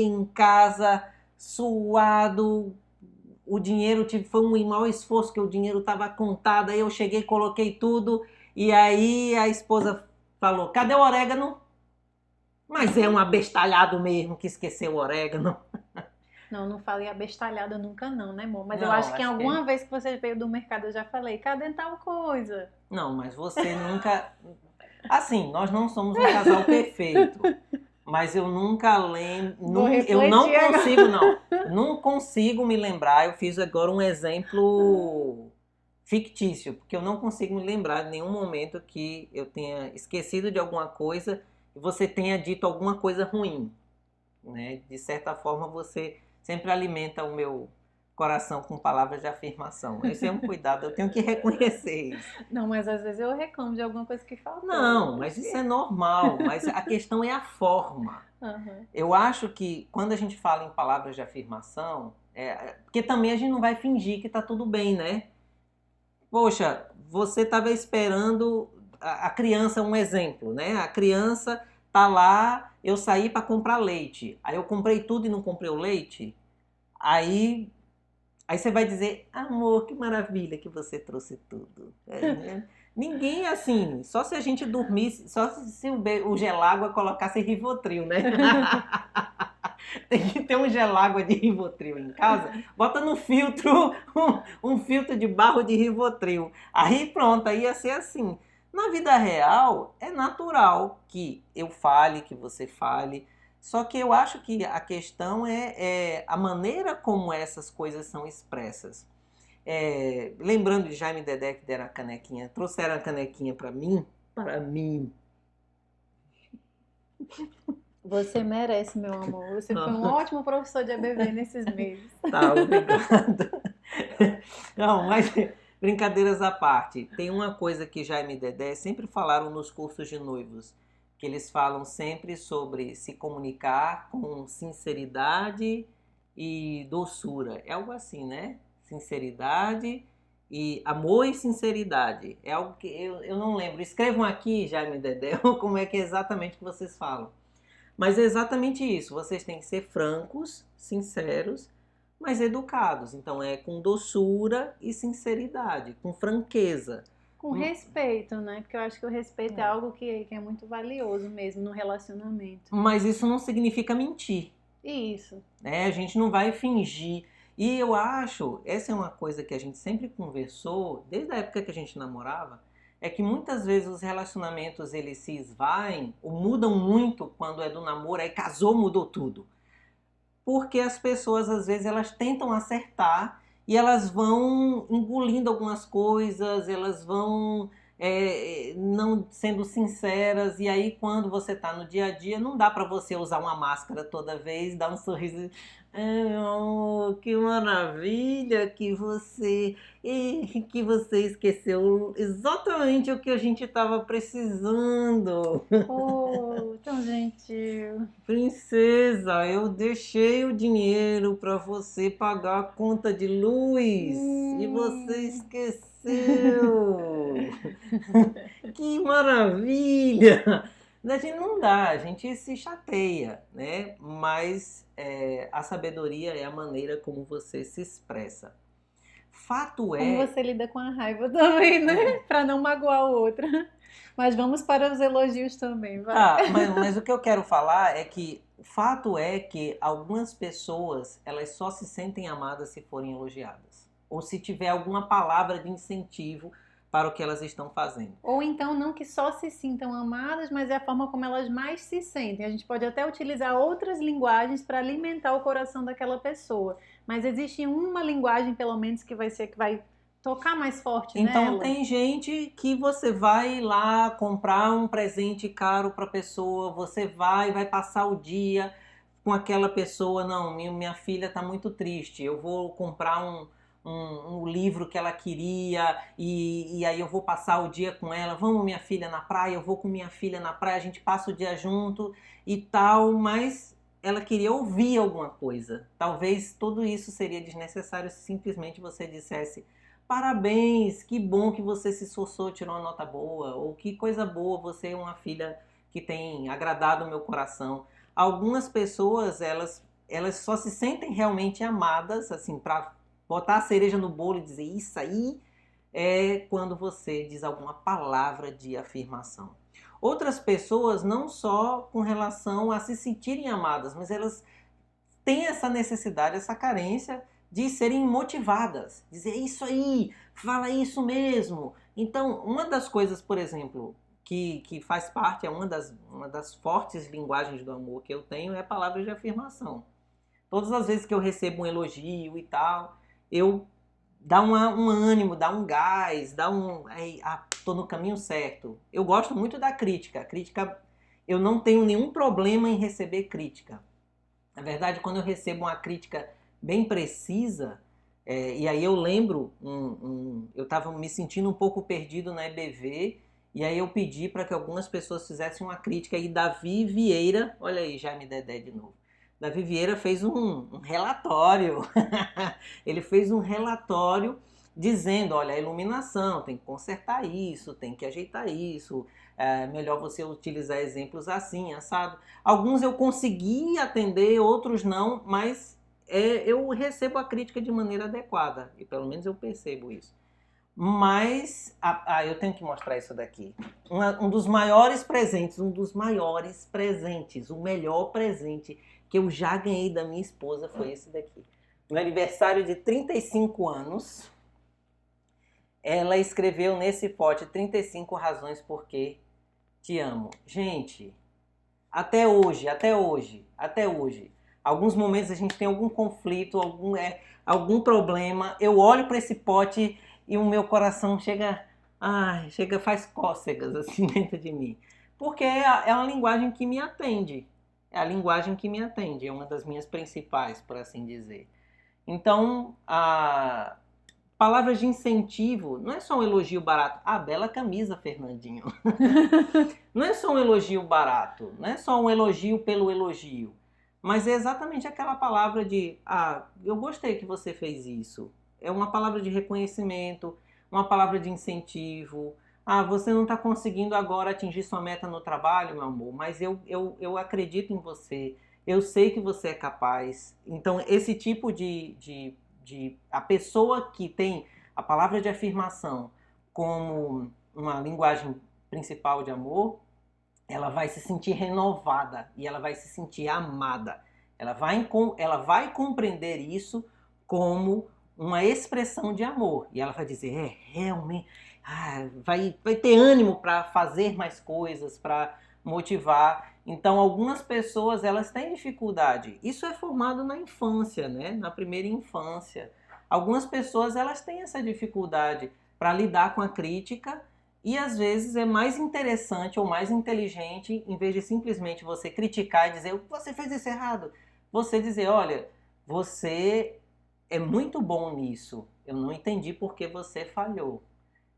em casa suado, o dinheiro foi um maior esforço, que o dinheiro estava contado, aí eu cheguei, coloquei tudo, e aí a esposa falou, cadê o orégano? Mas é um abestalhado mesmo que esqueceu o orégano. Não falei abestalhada nunca não, né, amor? Mas Não, eu acho que acho alguma vez que você veio do mercado eu já falei, cadê tal coisa? Não, mas você nunca... Assim, nós não somos um casal perfeito, mas eu nunca lembro... Eu não consigo me lembrar, eu fiz agora um exemplo fictício, porque eu não consigo me lembrar de nenhum momento que eu tenha esquecido de alguma coisa e você tenha dito alguma coisa ruim, né? De certa forma, você sempre alimenta o meu coração com palavras de afirmação. Esse é um cuidado, eu tenho que reconhecer isso. Não, mas às vezes eu reclamo de alguma coisa que faltou. Não, mas isso é normal, mas a questão é a forma. Uhum. Eu acho que quando a gente fala em palavras de afirmação, porque também a gente não vai fingir que tá tudo bem, né? Poxa, você estava esperando a criança, um exemplo, né? A criança tá lá, eu saí para comprar leite. Aí eu comprei tudo e não comprei o leite. Aí você vai dizer, amor, que maravilha que você trouxe tudo. Né? Ninguém assim, só se a gente dormisse, só se o gelágua colocasse Rivotril, né? Tem que ter um gelágua de Rivotril em casa, bota no filtro, um filtro de barro de Rivotril. Aí pronto, aí ia ser assim. Na vida real, é natural que eu fale, que você fale, só que eu acho que a questão é a maneira como essas coisas são expressas. Lembrando de Jaime e Dedé que deram a canequinha, trouxeram a canequinha para mim. Você merece, meu amor. Você foi um ótimo professor de EBV nesses meses. Tá, obrigado. Não, mas brincadeiras à parte, tem uma coisa que Jaime e Dedé sempre falaram nos cursos de noivos, que eles falam sempre sobre se comunicar com sinceridade e doçura. É algo assim, né? Sinceridade e amor e sinceridade. É algo que eu não lembro. Escrevam aqui, Jaime e Dedé, como é que é exatamente que vocês falam. Mas é exatamente isso. Vocês têm que ser francos, sinceros, mas educados. Então é com doçura e sinceridade, com franqueza. Com respeito, né? Porque eu acho que o respeito é algo que é muito valioso mesmo no relacionamento. Mas isso não significa mentir. Isso. Né? A gente não vai fingir. E eu acho, essa é uma coisa que a gente sempre conversou, desde a época que a gente namorava, é que muitas vezes os relacionamentos eles se esvaem ou mudam muito quando é do namoro, aí casou, mudou tudo. Porque as pessoas às vezes elas tentam acertar e elas vão engolindo algumas coisas, elas vão não sendo sinceras, e aí quando você está no dia a dia não dá para você usar uma máscara toda vez, dar um sorriso, meu amor, que maravilha que você esqueceu exatamente o que a gente estava precisando. Oh, tão gentil. Princesa, eu deixei o dinheiro para você pagar a conta de luz e você esqueceu. Que maravilha! A gente não dá, a gente se chateia, né? Mas a sabedoria é a maneira como você se expressa. Fato é... Como você lida com a raiva também, né? Para não magoar o outro. Mas vamos para os elogios também, vai. Ah, mas o que eu quero falar é que fato é que algumas pessoas elas só se sentem amadas se forem elogiadas. Ou se tiver alguma palavra de incentivo para o que elas estão fazendo. Ou então não que só se sintam amadas, mas é a forma como elas mais se sentem. A gente pode até utilizar outras linguagens para alimentar o coração daquela pessoa. Mas existe uma linguagem, pelo menos, que vai tocar mais forte então, nela. tem gente que você vai lá comprar um presente caro para a pessoa, você vai passar o dia com aquela pessoa, não, minha filha está muito triste, eu vou comprar um livro que ela queria e aí eu vou passar o dia com ela, vamos minha filha na praia, eu vou com minha filha na praia, a gente passa o dia junto e tal, mas ela queria ouvir alguma coisa. Talvez tudo isso seria desnecessário se simplesmente você dissesse parabéns, que bom que você se esforçou, tirou uma nota boa, ou que coisa boa, você é uma filha que tem agradado o meu coração. Algumas pessoas, elas só se sentem realmente amadas, assim, para botar a cereja no bolo e dizer isso aí é quando você diz alguma palavra de afirmação. Outras pessoas, não só com relação a se sentirem amadas, mas elas têm essa necessidade, essa carência de serem motivadas. Dizer isso aí, fala isso mesmo. Então, uma das coisas, por exemplo, que faz parte, é uma das fortes linguagens do amor que eu tenho, é a palavra de afirmação. Todas as vezes que eu recebo um elogio e tal, eu dá um ânimo, dá um gás, tô no caminho certo. Eu gosto muito da crítica. Eu não tenho nenhum problema em receber crítica. Na verdade, quando eu recebo uma crítica bem precisa, e aí eu lembro, eu estava me sentindo um pouco perdido na EBV, e aí eu pedi para que algumas pessoas fizessem uma crítica, e Davi Vieira, olha aí, Jaime Dedé de novo, Davi Vieira fez um relatório, ele fez um relatório dizendo, olha, a iluminação, tem que consertar isso, tem que ajeitar isso, é melhor você utilizar exemplos assim, assado. Alguns eu consegui atender, outros não, mas eu recebo a crítica de maneira adequada, e pelo menos eu percebo isso. Mas, eu tenho que mostrar isso daqui. Um dos maiores presentes, o melhor presente que eu já ganhei da minha esposa foi esse daqui. No aniversário de 35 anos, ela escreveu nesse pote 35 razões por que te amo. Gente, até hoje, alguns momentos a gente tem algum conflito, algum problema, eu olho para esse pote e o meu coração faz cócegas assim dentro de mim. Porque é uma linguagem que me atende. É a linguagem que me atende, é uma das minhas principais, por assim dizer. Então, palavras de incentivo não é só um elogio barato. Bela camisa, Fernandinho. Não é só um elogio barato, não é só um elogio pelo elogio. Mas é exatamente aquela palavra de, eu gostei que você fez isso. É uma palavra de reconhecimento, uma palavra de incentivo. Você não está conseguindo agora atingir sua meta no trabalho, meu amor, mas eu acredito em você. Eu sei que você é capaz. Então, esse tipo a pessoa que tem a palavra de afirmação como uma linguagem principal de amor, ela vai se sentir renovada e ela vai se sentir amada. Ela vai compreender isso como uma expressão de amor. E ela vai dizer, realmente, vai ter ânimo para fazer mais coisas, para motivar. Então, algumas pessoas, elas têm dificuldade. Isso é formado na infância, né? Na primeira infância. Algumas pessoas, elas têm essa dificuldade para lidar com a crítica e, às vezes, é mais interessante ou mais inteligente, em vez de simplesmente você criticar e dizer, você fez isso errado, você dizer, olha, você é muito bom nisso, eu não entendi por que você falhou.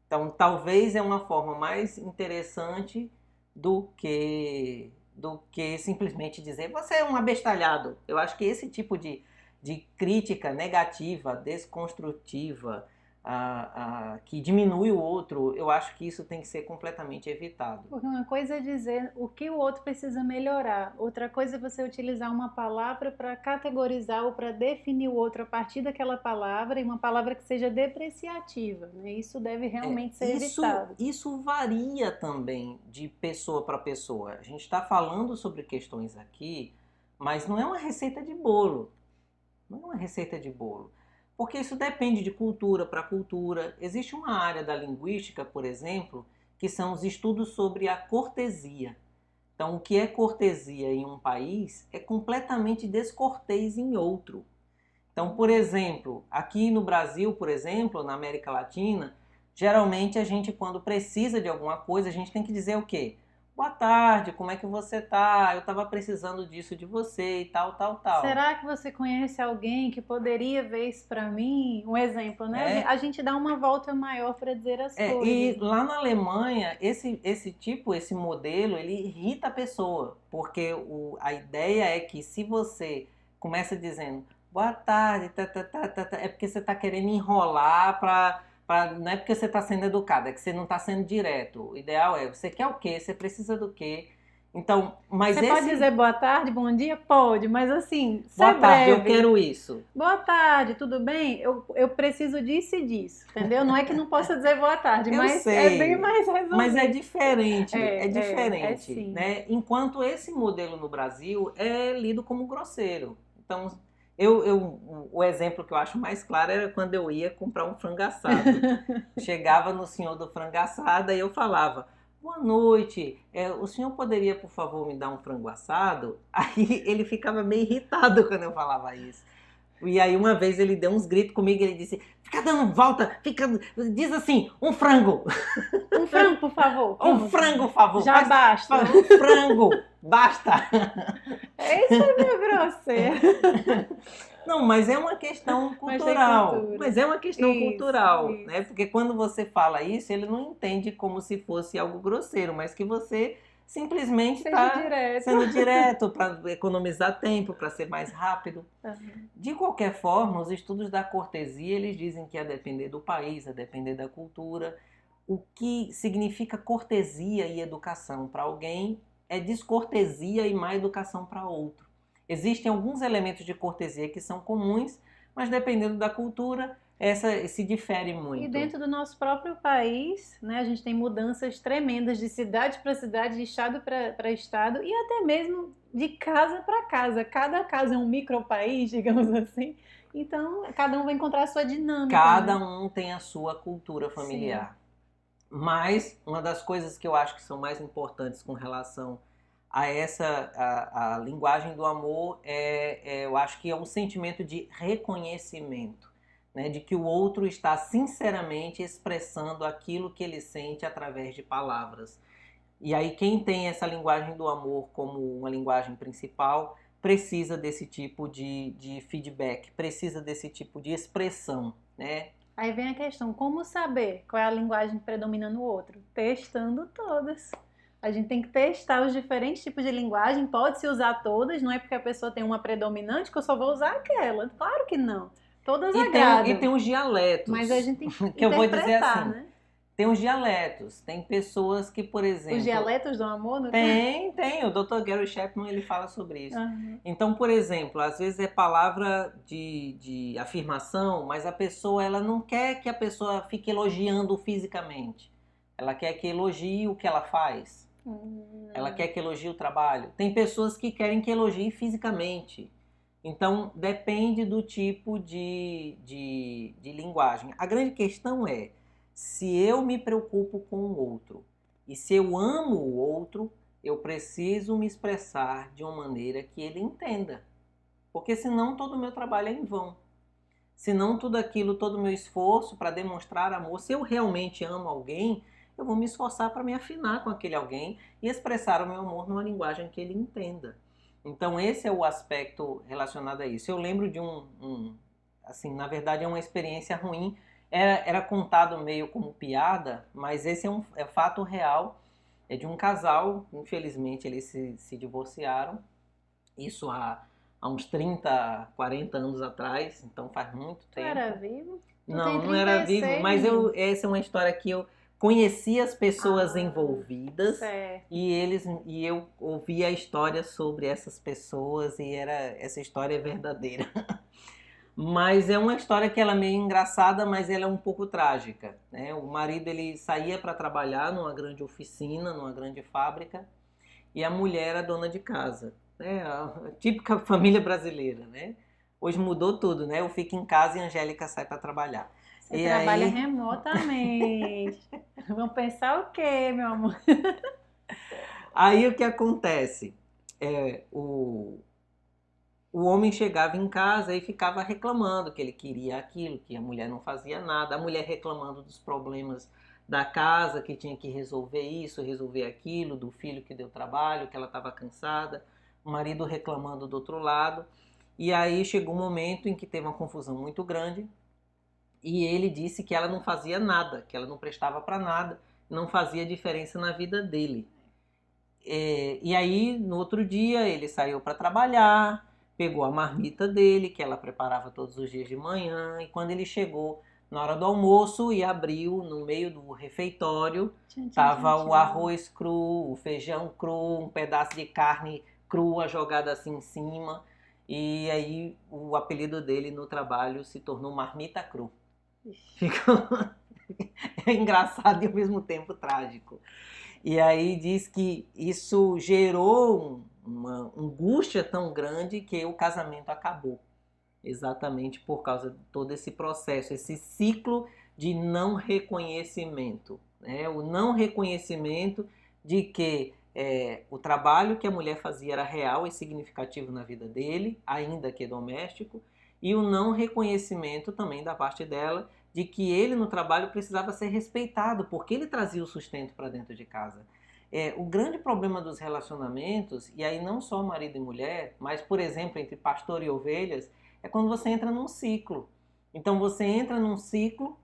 Então, talvez é uma forma mais interessante do que simplesmente dizer, você é um abestalhado. Eu acho que esse tipo de crítica negativa, desconstrutiva, que diminui o outro, eu acho que isso tem que ser completamente evitado. Porque uma coisa é dizer o que o outro precisa melhorar, outra coisa é você utilizar uma palavra para categorizar ou para definir o outro a partir daquela palavra, e uma palavra que seja depreciativa, né? Isso deve realmente ser evitado. Isso varia também de pessoa para pessoa. A gente está falando sobre questões aqui, mas não é uma receita de bolo. Não é uma receita de bolo. Porque isso depende de cultura para cultura. Existe uma área da linguística, por exemplo, que são os estudos sobre a cortesia. Então, o que é cortesia em um país é completamente descortês em outro. Então, por exemplo, aqui no Brasil, por exemplo, na América Latina, geralmente a gente, quando precisa de alguma coisa, a gente tem que dizer o quê? Boa tarde, como é que você tá? Eu estava precisando disso de você e tal. Será que você conhece alguém que poderia ver isso para mim? Um exemplo, né? A gente dá uma volta maior para dizer as coisas. E lá na Alemanha, esse modelo, ele irrita a pessoa, porque a ideia é que se você começa dizendo boa tarde, é porque você está querendo enrolar não é porque você está sendo educado, é que você não está sendo direto. O ideal é, você quer o quê? Você precisa do quê? Então, mas você pode dizer boa tarde, bom dia? Pode, mas assim, boa tarde, eu quero isso. Boa tarde, tudo bem? Eu preciso disso e disso, entendeu? Não é que não possa dizer boa tarde, mas sei, é bem mais resolvido. Mas é diferente, sim. né? Enquanto esse modelo no Brasil é lido como grosseiro. Então, o exemplo que eu acho mais claro era quando eu ia comprar um frango assado. Chegava no senhor do frango assado e eu falava, boa noite, o senhor poderia, por favor, me dar um frango assado? Aí ele ficava meio irritado quando eu falava isso. E aí uma vez ele deu uns gritos comigo e ele disse, fica dando volta, diz assim, um frango. Um frango, por favor. Um frango, por favor. Já basta. Um frango, basta. Isso é meio grosseiro. Não, mas é uma questão cultural. Mas é uma questão cultural, né? Porque quando você fala isso, ele não entende como se fosse algo grosseiro, mas que você simplesmente Seja está direto. sendo direto para economizar tempo, para ser mais rápido. Uhum. De qualquer forma, os estudos da cortesia, eles dizem que a depender do país, a depender da cultura, o que significa cortesia e educação para alguém é descortesia e má educação para outro. Existem alguns elementos de cortesia que são comuns, mas dependendo da cultura, essa se difere muito. E dentro do nosso próprio país, né, a gente tem mudanças tremendas de cidade para cidade, de estado para estado e até mesmo de casa para casa. Cada casa é um micropaís, digamos assim. Então, cada um vai encontrar a sua dinâmica. Cada né? um tem a sua cultura familiar. Mas uma das coisas que eu acho que são mais importantes com relação a a linguagem do amor eu acho que é um sentimento de reconhecimento, né? De que o outro está sinceramente expressando aquilo que ele sente através de palavras. E aí quem tem essa linguagem do amor como uma linguagem principal precisa desse tipo de feedback, precisa desse tipo de expressão, né? Aí vem a questão, como saber qual é a linguagem que predomina no outro? Testando todas. A gente tem que testar os diferentes tipos de linguagem, pode-se usar todas, não é porque a pessoa tem uma predominante que eu só vou usar aquela. Claro que não. Todas agradam. E tem os dialetos. Mas a gente tem que que eu vou dizer interpretar, assim, né? tem os dialetos, tem pessoas que, por exemplo... Os dialetos do amor? No Tem, o Dr. Gary Chapman, ele fala sobre isso. Uhum. Então, por exemplo, às vezes é palavra de afirmação, mas a pessoa, ela não quer que a pessoa fique elogiando fisicamente. Ela quer que elogie o que ela faz. Ela quer que elogie o trabalho. Tem pessoas que querem que elogie fisicamente. Então, depende do tipo de linguagem. A grande questão é, se eu me preocupo com o outro e se eu amo o outro, eu preciso me expressar de uma maneira que ele entenda. Porque senão todo o meu trabalho é em vão. Senão tudo aquilo, todo o meu esforço para demonstrar amor, se eu realmente amo alguém, eu vou me esforçar para me afinar com aquele alguém e expressar o meu amor numa linguagem que ele entenda. Então esse é o aspecto relacionado a isso. Eu lembro de assim, na verdade é uma experiência ruim, era contado meio como piada, mas esse é fato real, é de um casal, infelizmente eles se divorciaram, isso há uns 30, 40 anos atrás, então faz muito Tu tempo. era vivo? Tu Não, tem não era 36, vivo, mas menino. essa é uma história que eu conheci as pessoas envolvidas Certo. e eu ouvi a história sobre essas pessoas e essa história é verdadeira. Mas é uma história que ela é meio engraçada, mas ela é um pouco trágica, né? O marido, ele saía para trabalhar numa grande oficina, numa grande fábrica, e a mulher era dona de casa, né? A típica família brasileira, né? Hoje mudou tudo, né? Eu fico em casa e a Angélica sai para trabalhar. Você E trabalha aí- remotamente. Vão pensar o quê, meu amor? Aí o que acontece? O homem chegava em casa e ficava reclamando que ele queria aquilo, que a mulher não fazia nada, a mulher reclamando dos problemas da casa, que tinha que resolver isso, resolver aquilo, do filho que deu trabalho, que ela estava cansada, o marido reclamando do outro lado. E aí chegou um momento em que teve uma confusão muito grande e ele disse que ela não fazia nada, que ela não prestava para nada, não fazia diferença na vida dele. E aí, no outro dia, ele saiu para trabalhar, pegou a marmita dele, que ela preparava todos os dias de manhã, e quando ele chegou na hora do almoço e abriu no meio do refeitório, tava o arroz cru, o feijão cru, um pedaço de carne crua jogada assim em cima, e aí o apelido dele no trabalho se tornou Marmita Cru. Ficou é engraçado e ao mesmo tempo trágico. E aí diz que isso gerou uma angústia tão grande que o casamento acabou. Exatamente por causa de todo esse processo, esse ciclo de não reconhecimento, né? O não reconhecimento de que o trabalho que a mulher fazia era real e significativo na vida dele, ainda que doméstico, e o não reconhecimento também da parte dela de que ele no trabalho precisava ser respeitado, porque ele trazia o sustento para dentro de casa. O grande problema dos relacionamentos, e aí não só marido e mulher, mas, por exemplo, entre pastor e ovelhas, é quando você entra num ciclo. Então você entra num ciclo,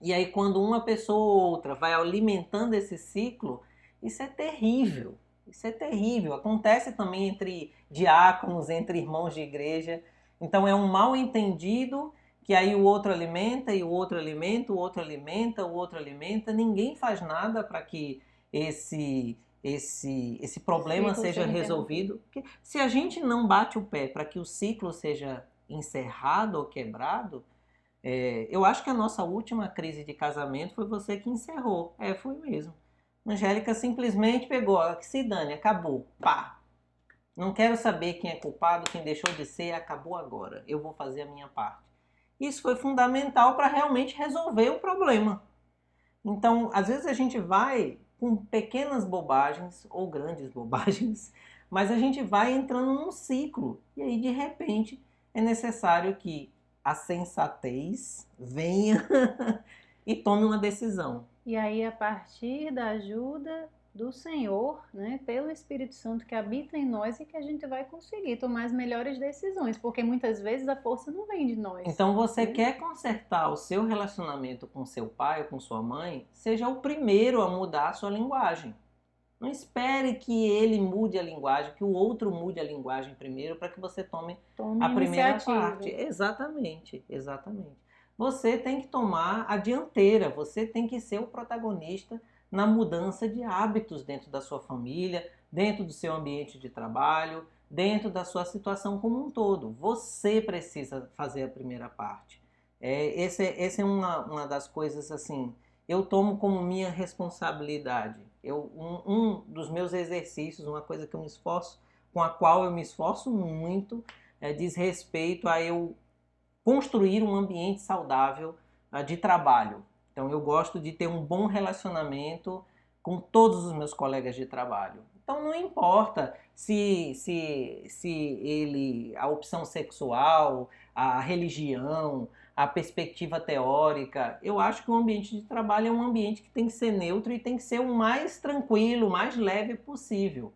e aí quando uma pessoa ou outra vai alimentando esse ciclo, isso é terrível. Isso é terrível. Acontece também entre diáconos, entre irmãos de igreja. Então é um mal entendido que aí o outro alimenta, e o outro alimenta, o outro alimenta, o outro alimenta. Ninguém faz nada para que esse problema Ciclo seja seja resolvido. Porque se a gente não bate o pé para que o ciclo seja encerrado ou quebrado, eu acho que a nossa última crise de casamento foi você que encerrou. Foi mesmo. Angélica simplesmente pegou, ó, que se dane, acabou. Pá! Não quero saber quem é culpado, quem deixou de ser, acabou agora. Eu vou fazer a minha parte. Isso foi fundamental para realmente resolver o problema. Então, às vezes a gente vai com pequenas bobagens ou grandes bobagens, mas a gente vai entrando num ciclo. E aí, de repente, é necessário que a sensatez venha e tome uma decisão. E aí, a partir da ajuda do Senhor, né, pelo Espírito Santo que habita em nós, e que a gente vai conseguir tomar as melhores decisões, porque muitas vezes a força não vem de nós. Então você quer consertar o seu relacionamento com seu pai ou com sua mãe, seja o primeiro a mudar a sua linguagem. Não espere que ele mude a linguagem, que o outro mude a linguagem primeiro para que você tome a primeira iniciativa. parte. Exatamente, exatamente. Você tem que tomar a dianteira, você tem que ser o protagonista na mudança de hábitos dentro da sua família, dentro do seu ambiente de trabalho, dentro da sua situação como um todo. Você precisa fazer a primeira parte. Essa é uma das coisas assim, eu tomo como minha responsabilidade. Um dos meus exercícios, uma coisa que eu me esforço, com a qual eu me esforço muito, diz respeito a eu construir um ambiente saudável de trabalho. Então eu gosto de ter um bom relacionamento com todos os meus colegas de trabalho. Então não importa se a opção sexual, a religião, a perspectiva teórica. Eu acho que o ambiente de trabalho é um ambiente que tem que ser neutro e tem que ser o mais tranquilo, o mais leve possível.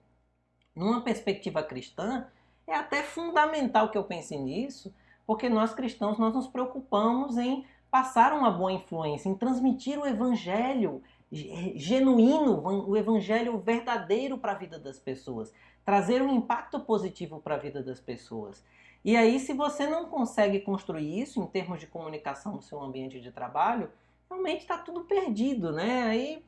Numa perspectiva cristã, é até fundamental que eu pense nisso, porque nós cristãos nós nos preocupamos em passar uma boa influência, em transmitir o evangelho genuíno, o evangelho verdadeiro para a vida das pessoas, trazer um impacto positivo para a vida das pessoas. E aí, se você não consegue construir isso em termos de comunicação no seu ambiente de trabalho, realmente está tudo perdido, né? Aí...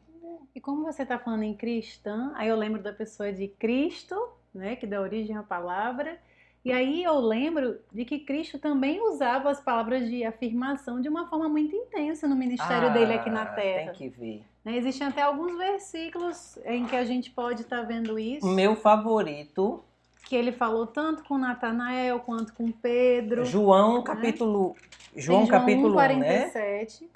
E como você está falando em cristã, aí eu lembro da pessoa de Cristo, né, que dá origem à palavra. E aí eu lembro de que Cristo também usava as palavras de afirmação de uma forma muito intensa no ministério dele aqui na Terra. Tem que ver. Né, existem até alguns versículos em que a gente pode estar vendo isso. O meu favorito... Que ele falou tanto com Natanael quanto com Pedro. João capítulo... João capítulo 1, né? 47.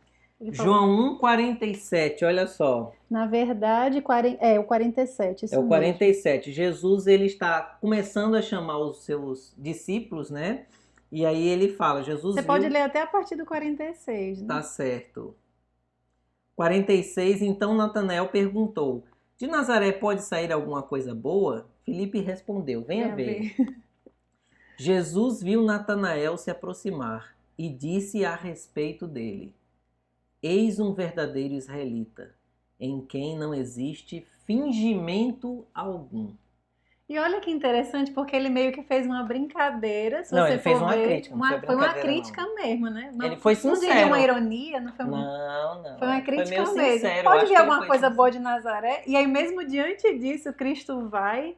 João 1,47, olha só. Na verdade, o 47. Isso É o 47. Mesmo. Jesus ele está começando a chamar os seus discípulos, né? E aí ele fala, Jesus Você pode ler até a partir do 46, né? Tá certo. 46, então Natanael perguntou, de Nazaré pode sair alguma coisa boa? Filipe respondeu, venha ver. Jesus viu Natanael se aproximar e disse a respeito dele, eis um verdadeiro israelita, em quem não existe fingimento algum. E olha que interessante, porque ele meio que fez uma brincadeira. Se não, você ele fez for uma ver, crítica. Foi uma crítica mesmo, né? Não, ele foi sincero. Não diria uma ironia, não foi uma... Não. Foi uma crítica foi mesmo. Sincero. Pode vir alguma coisa boa de Nazaré? E aí mesmo diante disso, Cristo vai...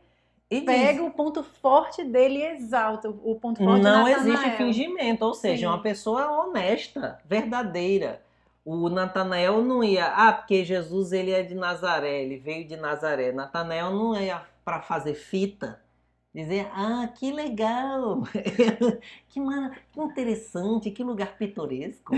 E pega o ponto forte dele e exalta o ponto forte de Não Natanael. existe fingimento, ou seja, Sim. uma pessoa honesta, verdadeira. O Natanael não ia, porque Jesus ele é de Nazaré, ele veio de Nazaré. Natanael não ia para fazer fita, dizer, que legal, que interessante, que lugar pitoresco.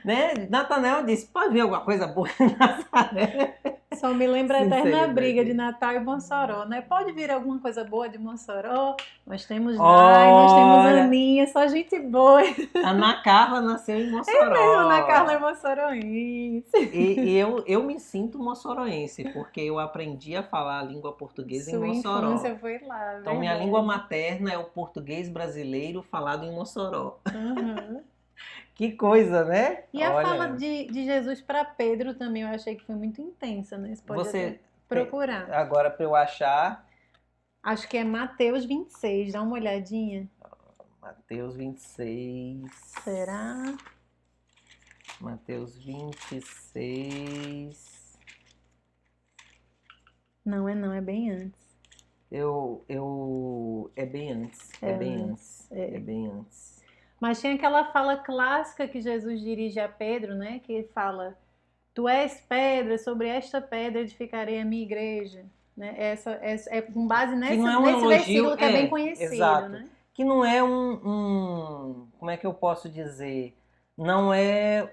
Né? Natanael disse, pode ver alguma coisa boa em Nazaré? Só me lembra a eterna briga de Natal e Mossoró, né? Pode vir alguma coisa boa de Mossoró? Nós temos Nai, nós temos Aninha, só gente boa. A Ana Carla nasceu em Mossoró. É mesmo, Ana Carla é moçoroense. E eu me sinto moçoroense, porque eu aprendi a falar a língua portuguesa em Mossoró. Sua infância foi lá, então, minha língua materna é o português brasileiro falado em Mossoró. Uhum. Que coisa, né? E a fala de Jesus para Pedro também eu achei que foi muito intensa, né? procurar. Agora, para eu achar, Acho que é Mateus 26, dá uma olhadinha. Mateus 26. Será? Mateus 26. Não, é bem antes. É bem antes. É bem antes. É bem antes. Mas tem aquela fala clássica que Jesus dirige a Pedro, né? Que ele fala: Tu és pedra, sobre esta pedra edificarei a minha igreja. Né? É com base Que não é um nesse elogio, versículo que é bem conhecido, exato. né? Que não é como é que eu posso dizer? Não é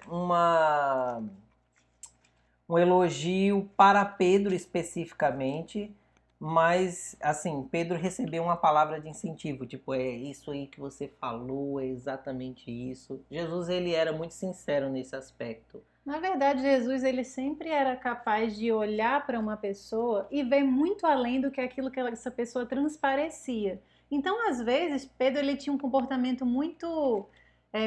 um elogio para Pedro especificamente, mas assim, Pedro recebeu uma palavra de incentivo, tipo, é isso aí que você falou, é exatamente isso. Jesus, ele era muito sincero nesse aspecto. Na verdade, Jesus ele sempre era capaz de olhar para uma pessoa e ver muito além do que aquilo que essa pessoa transparecia. Então, às vezes, Pedro ele tinha um comportamento muito,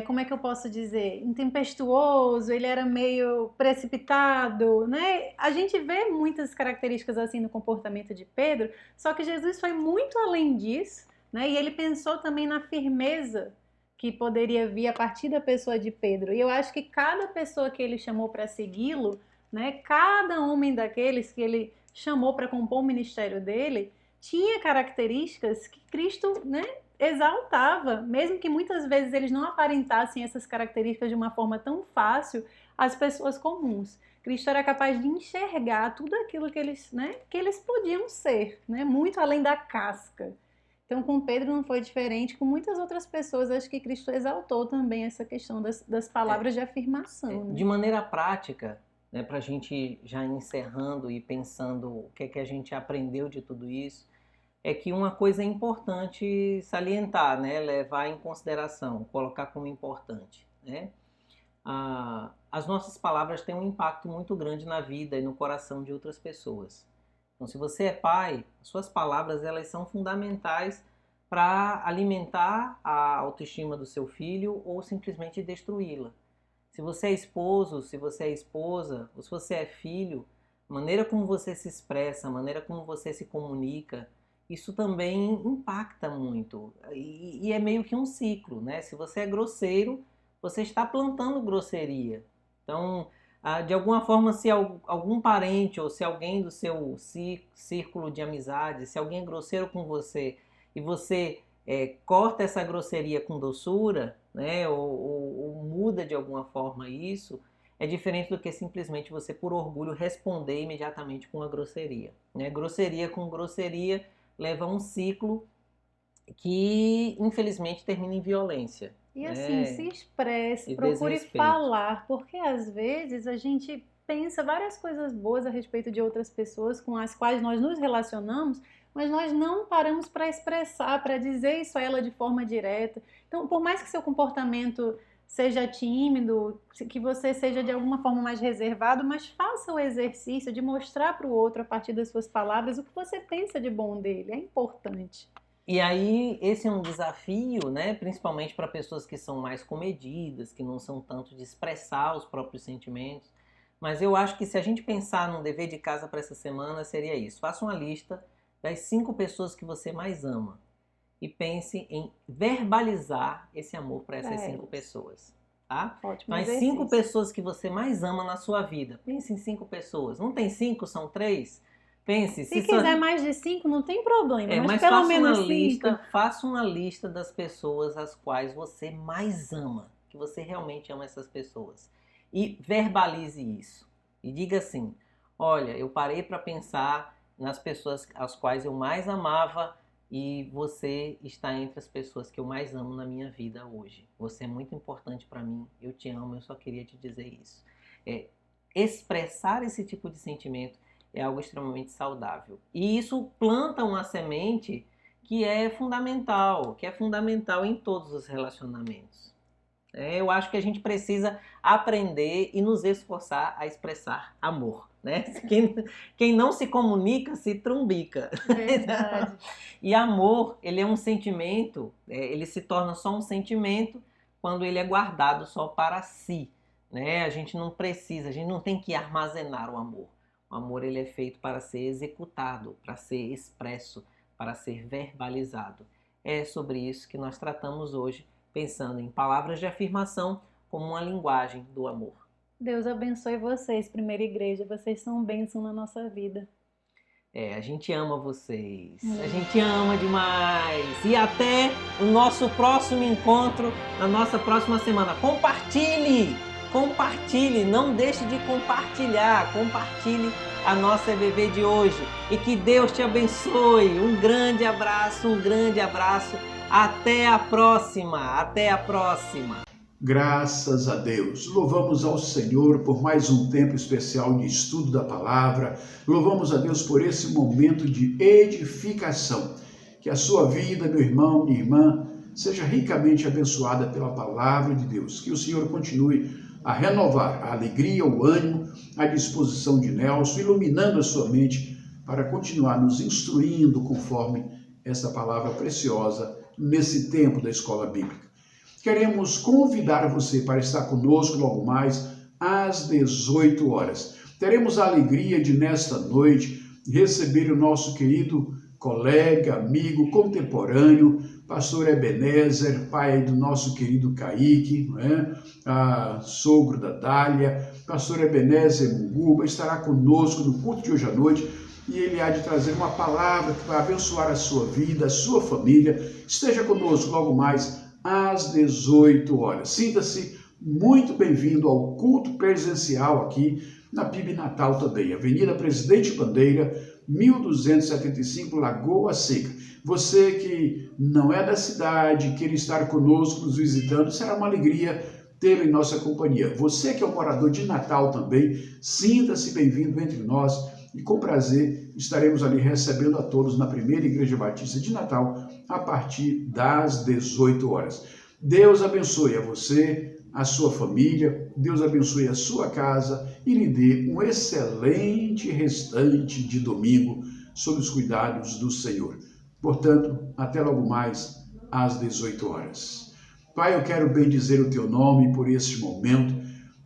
como é que eu posso dizer, intempestuoso, ele era meio precipitado, né? A gente vê muitas características assim no comportamento de Pedro, só que Jesus foi muito além disso, né? E ele pensou também na firmeza que poderia vir a partir da pessoa de Pedro. E eu acho que cada pessoa que ele chamou para segui-lo, né, cada homem daqueles que ele chamou para compor o ministério dele, tinha características que Cristo, né, exaltava, mesmo que muitas vezes eles não aparentassem essas características de uma forma tão fácil às pessoas comuns. Cristo era capaz de enxergar tudo aquilo que eles podiam ser, né, muito além da casca. Então, com Pedro não foi diferente, com muitas outras pessoas, acho que Cristo exaltou também essa questão das palavras de afirmação. Né? De maneira prática, né, para a gente já encerrando e pensando o que é que a gente aprendeu de tudo isso, é que uma coisa é importante salientar, né, levar em consideração, colocar como importante. Né? As nossas palavras têm um impacto muito grande na vida e no coração de outras pessoas. Então, se você é pai, suas palavras elas são fundamentais para alimentar a autoestima do seu filho ou simplesmente destruí-la. Se você é esposo, se você é esposa, ou se você é filho, a maneira como você se expressa, a maneira como você se comunica, isso também impacta muito. E é meio que um ciclo, né? Se você é grosseiro, você está plantando grosseria. Então, de alguma forma, se algum parente ou se alguém do seu círculo de amizade, se alguém é grosseiro com você e você corta essa grosseria com doçura, né, ou muda de alguma forma isso, é diferente do que simplesmente você, por orgulho, responder imediatamente com a grosseria. Né? Grosseria com grosseria leva a um ciclo que, infelizmente, termina em violência. E assim, se expresse, E procure desrespeito. falar, porque às vezes a gente pensa várias coisas boas a respeito de outras pessoas com as quais nós nos relacionamos, mas nós não paramos para expressar, para dizer isso a ela de forma direta. Então, por mais que seu comportamento seja tímido, que você seja de alguma forma mais reservado, mas faça o exercício de mostrar para o outro, a partir das suas palavras, o que você pensa de bom dele. É importante. E aí, esse é um desafio, né, principalmente para pessoas que são mais comedidas, que não são tanto de expressar os próprios sentimentos. Mas eu acho que se a gente pensar num dever de casa para essa semana, seria isso. Faça uma lista das 5 pessoas que você mais ama e pense em verbalizar esse amor para essas 5 pessoas. Tá? Ótimo Mas exercício. 5 pessoas que você mais ama na sua vida. Pense em 5 pessoas. Não tem 5, são 3? Pense. Se quiser mais de 5, não tem problema, mas pelo faça menos uma 5. lista, faça uma lista das pessoas às quais você mais ama, que você realmente ama essas pessoas. E verbalize isso. E diga assim: olha, eu parei para pensar nas pessoas às quais eu mais amava e você está entre as pessoas que eu mais amo na minha vida hoje. Você é muito importante para mim, eu te amo, eu só queria te dizer isso. Expressar esse tipo de sentimento é algo extremamente saudável. E isso planta uma semente que é fundamental em todos os relacionamentos. Eu acho que a gente precisa aprender e nos esforçar a expressar amor. Né? Quem não se comunica, se trumbica. Verdade. E amor, ele é um sentimento, ele se torna só um sentimento quando ele é guardado só para si. Né? A gente não tem que armazenar o amor. O O amor ele é feito para ser executado, para ser expresso, para ser verbalizado. É sobre isso que nós tratamos hoje, pensando em palavras de afirmação como uma linguagem do amor. Deus abençoe vocês, primeira igreja. Vocês são um bênção na nossa vida. A gente ama vocês, a gente ama demais. E até o nosso próximo encontro, na nossa próxima semana. Compartilhe, não deixe de compartilhar, compartilhe a nossa EBV de hoje. E que Deus te abençoe. Um grande abraço, Até a próxima. Graças a Deus. Louvamos ao Senhor por mais um tempo especial de estudo da palavra. Louvamos a Deus por esse momento de edificação. Que a sua vida, meu irmão, minha irmã, seja ricamente abençoada pela palavra de Deus. Que o Senhor continue a renovar a alegria, o ânimo, a disposição de Nelson, iluminando a sua mente para continuar nos instruindo conforme essa palavra preciosa nesse tempo da escola bíblica. Queremos convidar você para estar conosco logo mais às 18 horas. Teremos a alegria de, nesta noite, receber o nosso querido colega, amigo, contemporâneo, pastor Ebenezer, pai do nosso querido Kaique, sogro da Dália. Pastor Ebenezer Munguba estará conosco no culto de hoje à noite e ele há de trazer uma palavra que vai abençoar a sua vida, a sua família. Esteja conosco logo mais às 18 horas. Sinta-se muito bem-vindo ao culto presencial aqui na PIB Natal também, Avenida Presidente Bandeira, 1275, Lagoa Seca. Você que não é da cidade, queira estar conosco, nos visitando, será uma alegria tê-lo em nossa companhia. Você que é um morador de Natal também, sinta-se bem-vindo entre nós e com prazer estaremos ali recebendo a todos na primeira Igreja Batista de Natal a partir das 18 horas. Deus abençoe a você, a sua família, Deus abençoe a sua casa e lhe dê um excelente restante de domingo sob os cuidados do Senhor. Portanto, até logo mais às 18 horas. Pai, eu quero bendizer o teu nome por este momento,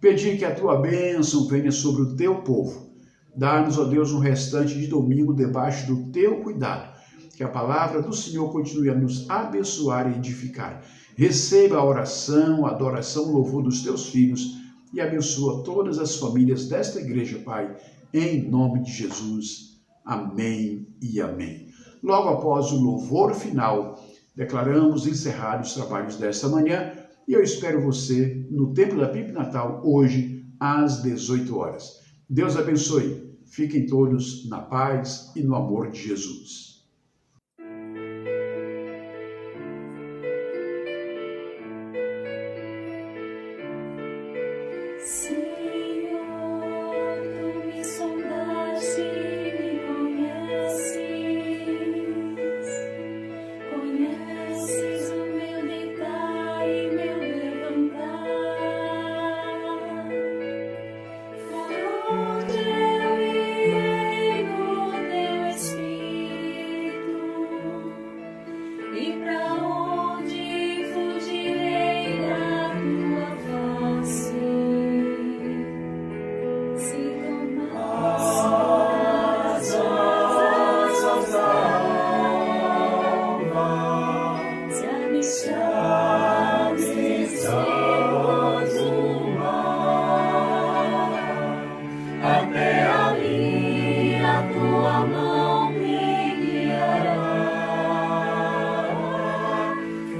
pedir que a tua bênção venha sobre o teu povo. Dá-nos, ó Deus, um restante de domingo debaixo do teu cuidado. Que a palavra do Senhor continue a nos abençoar e edificar. Receba a oração, a adoração, o louvor dos teus filhos e abençoa todas as famílias desta igreja, Pai, em nome de Jesus. Amém e amém. Logo após o louvor final, declaramos encerrados os trabalhos desta manhã e eu espero você no Templo da PIB Natal hoje às 18 horas. Deus abençoe. Fiquem todos na paz e no amor de Jesus. Senhor, tu me sondaste e me conheces o meu deitar e meu levantar. Por onde eu irei no teu Espírito, e pra onde fugirei da tua face? Até ali a tua mão me guiará,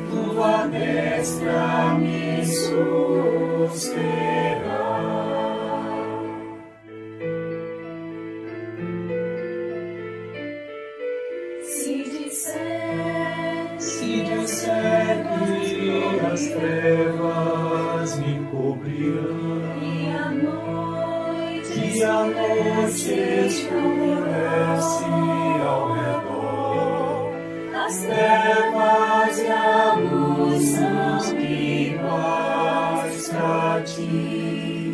tua destra me susterá. Se disser que as trevas me cobrirão e a noite escurece ao redor, as trevas e a luz são iguais pra ti.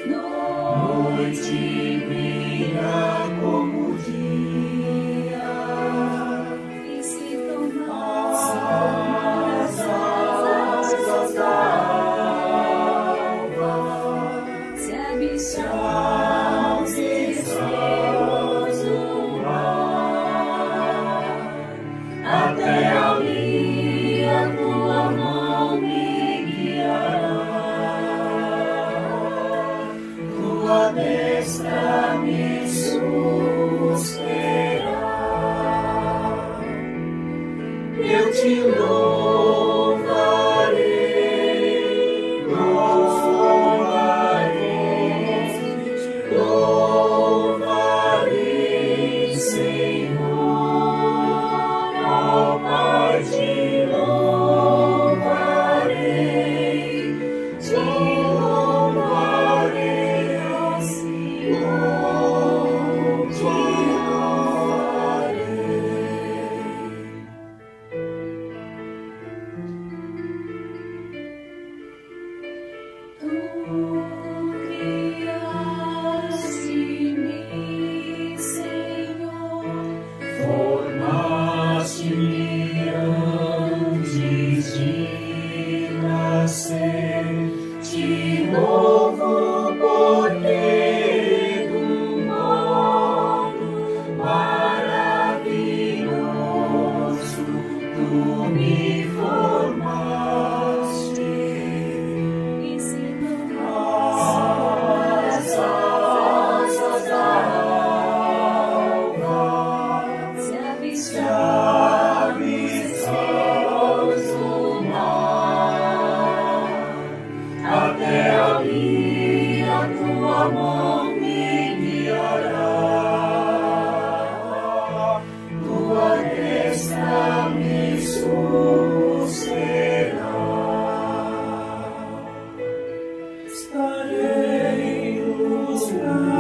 Noite brilha como dia, e se tornar as asas da alva, se abissar destra me susterá. Eu te louvarei, louvarei, Senhor, ó Pai, te louvarei, ó Senhor, te louvarei. Tu criaste-me, Senhor, formaste-me antes de nascer. Te louvo porque do modo maravilhoso tu me formaste. As asas da alva se avistas do mar, até ali a tua mão me guiará, tua destra me susterá. Estarei nos braços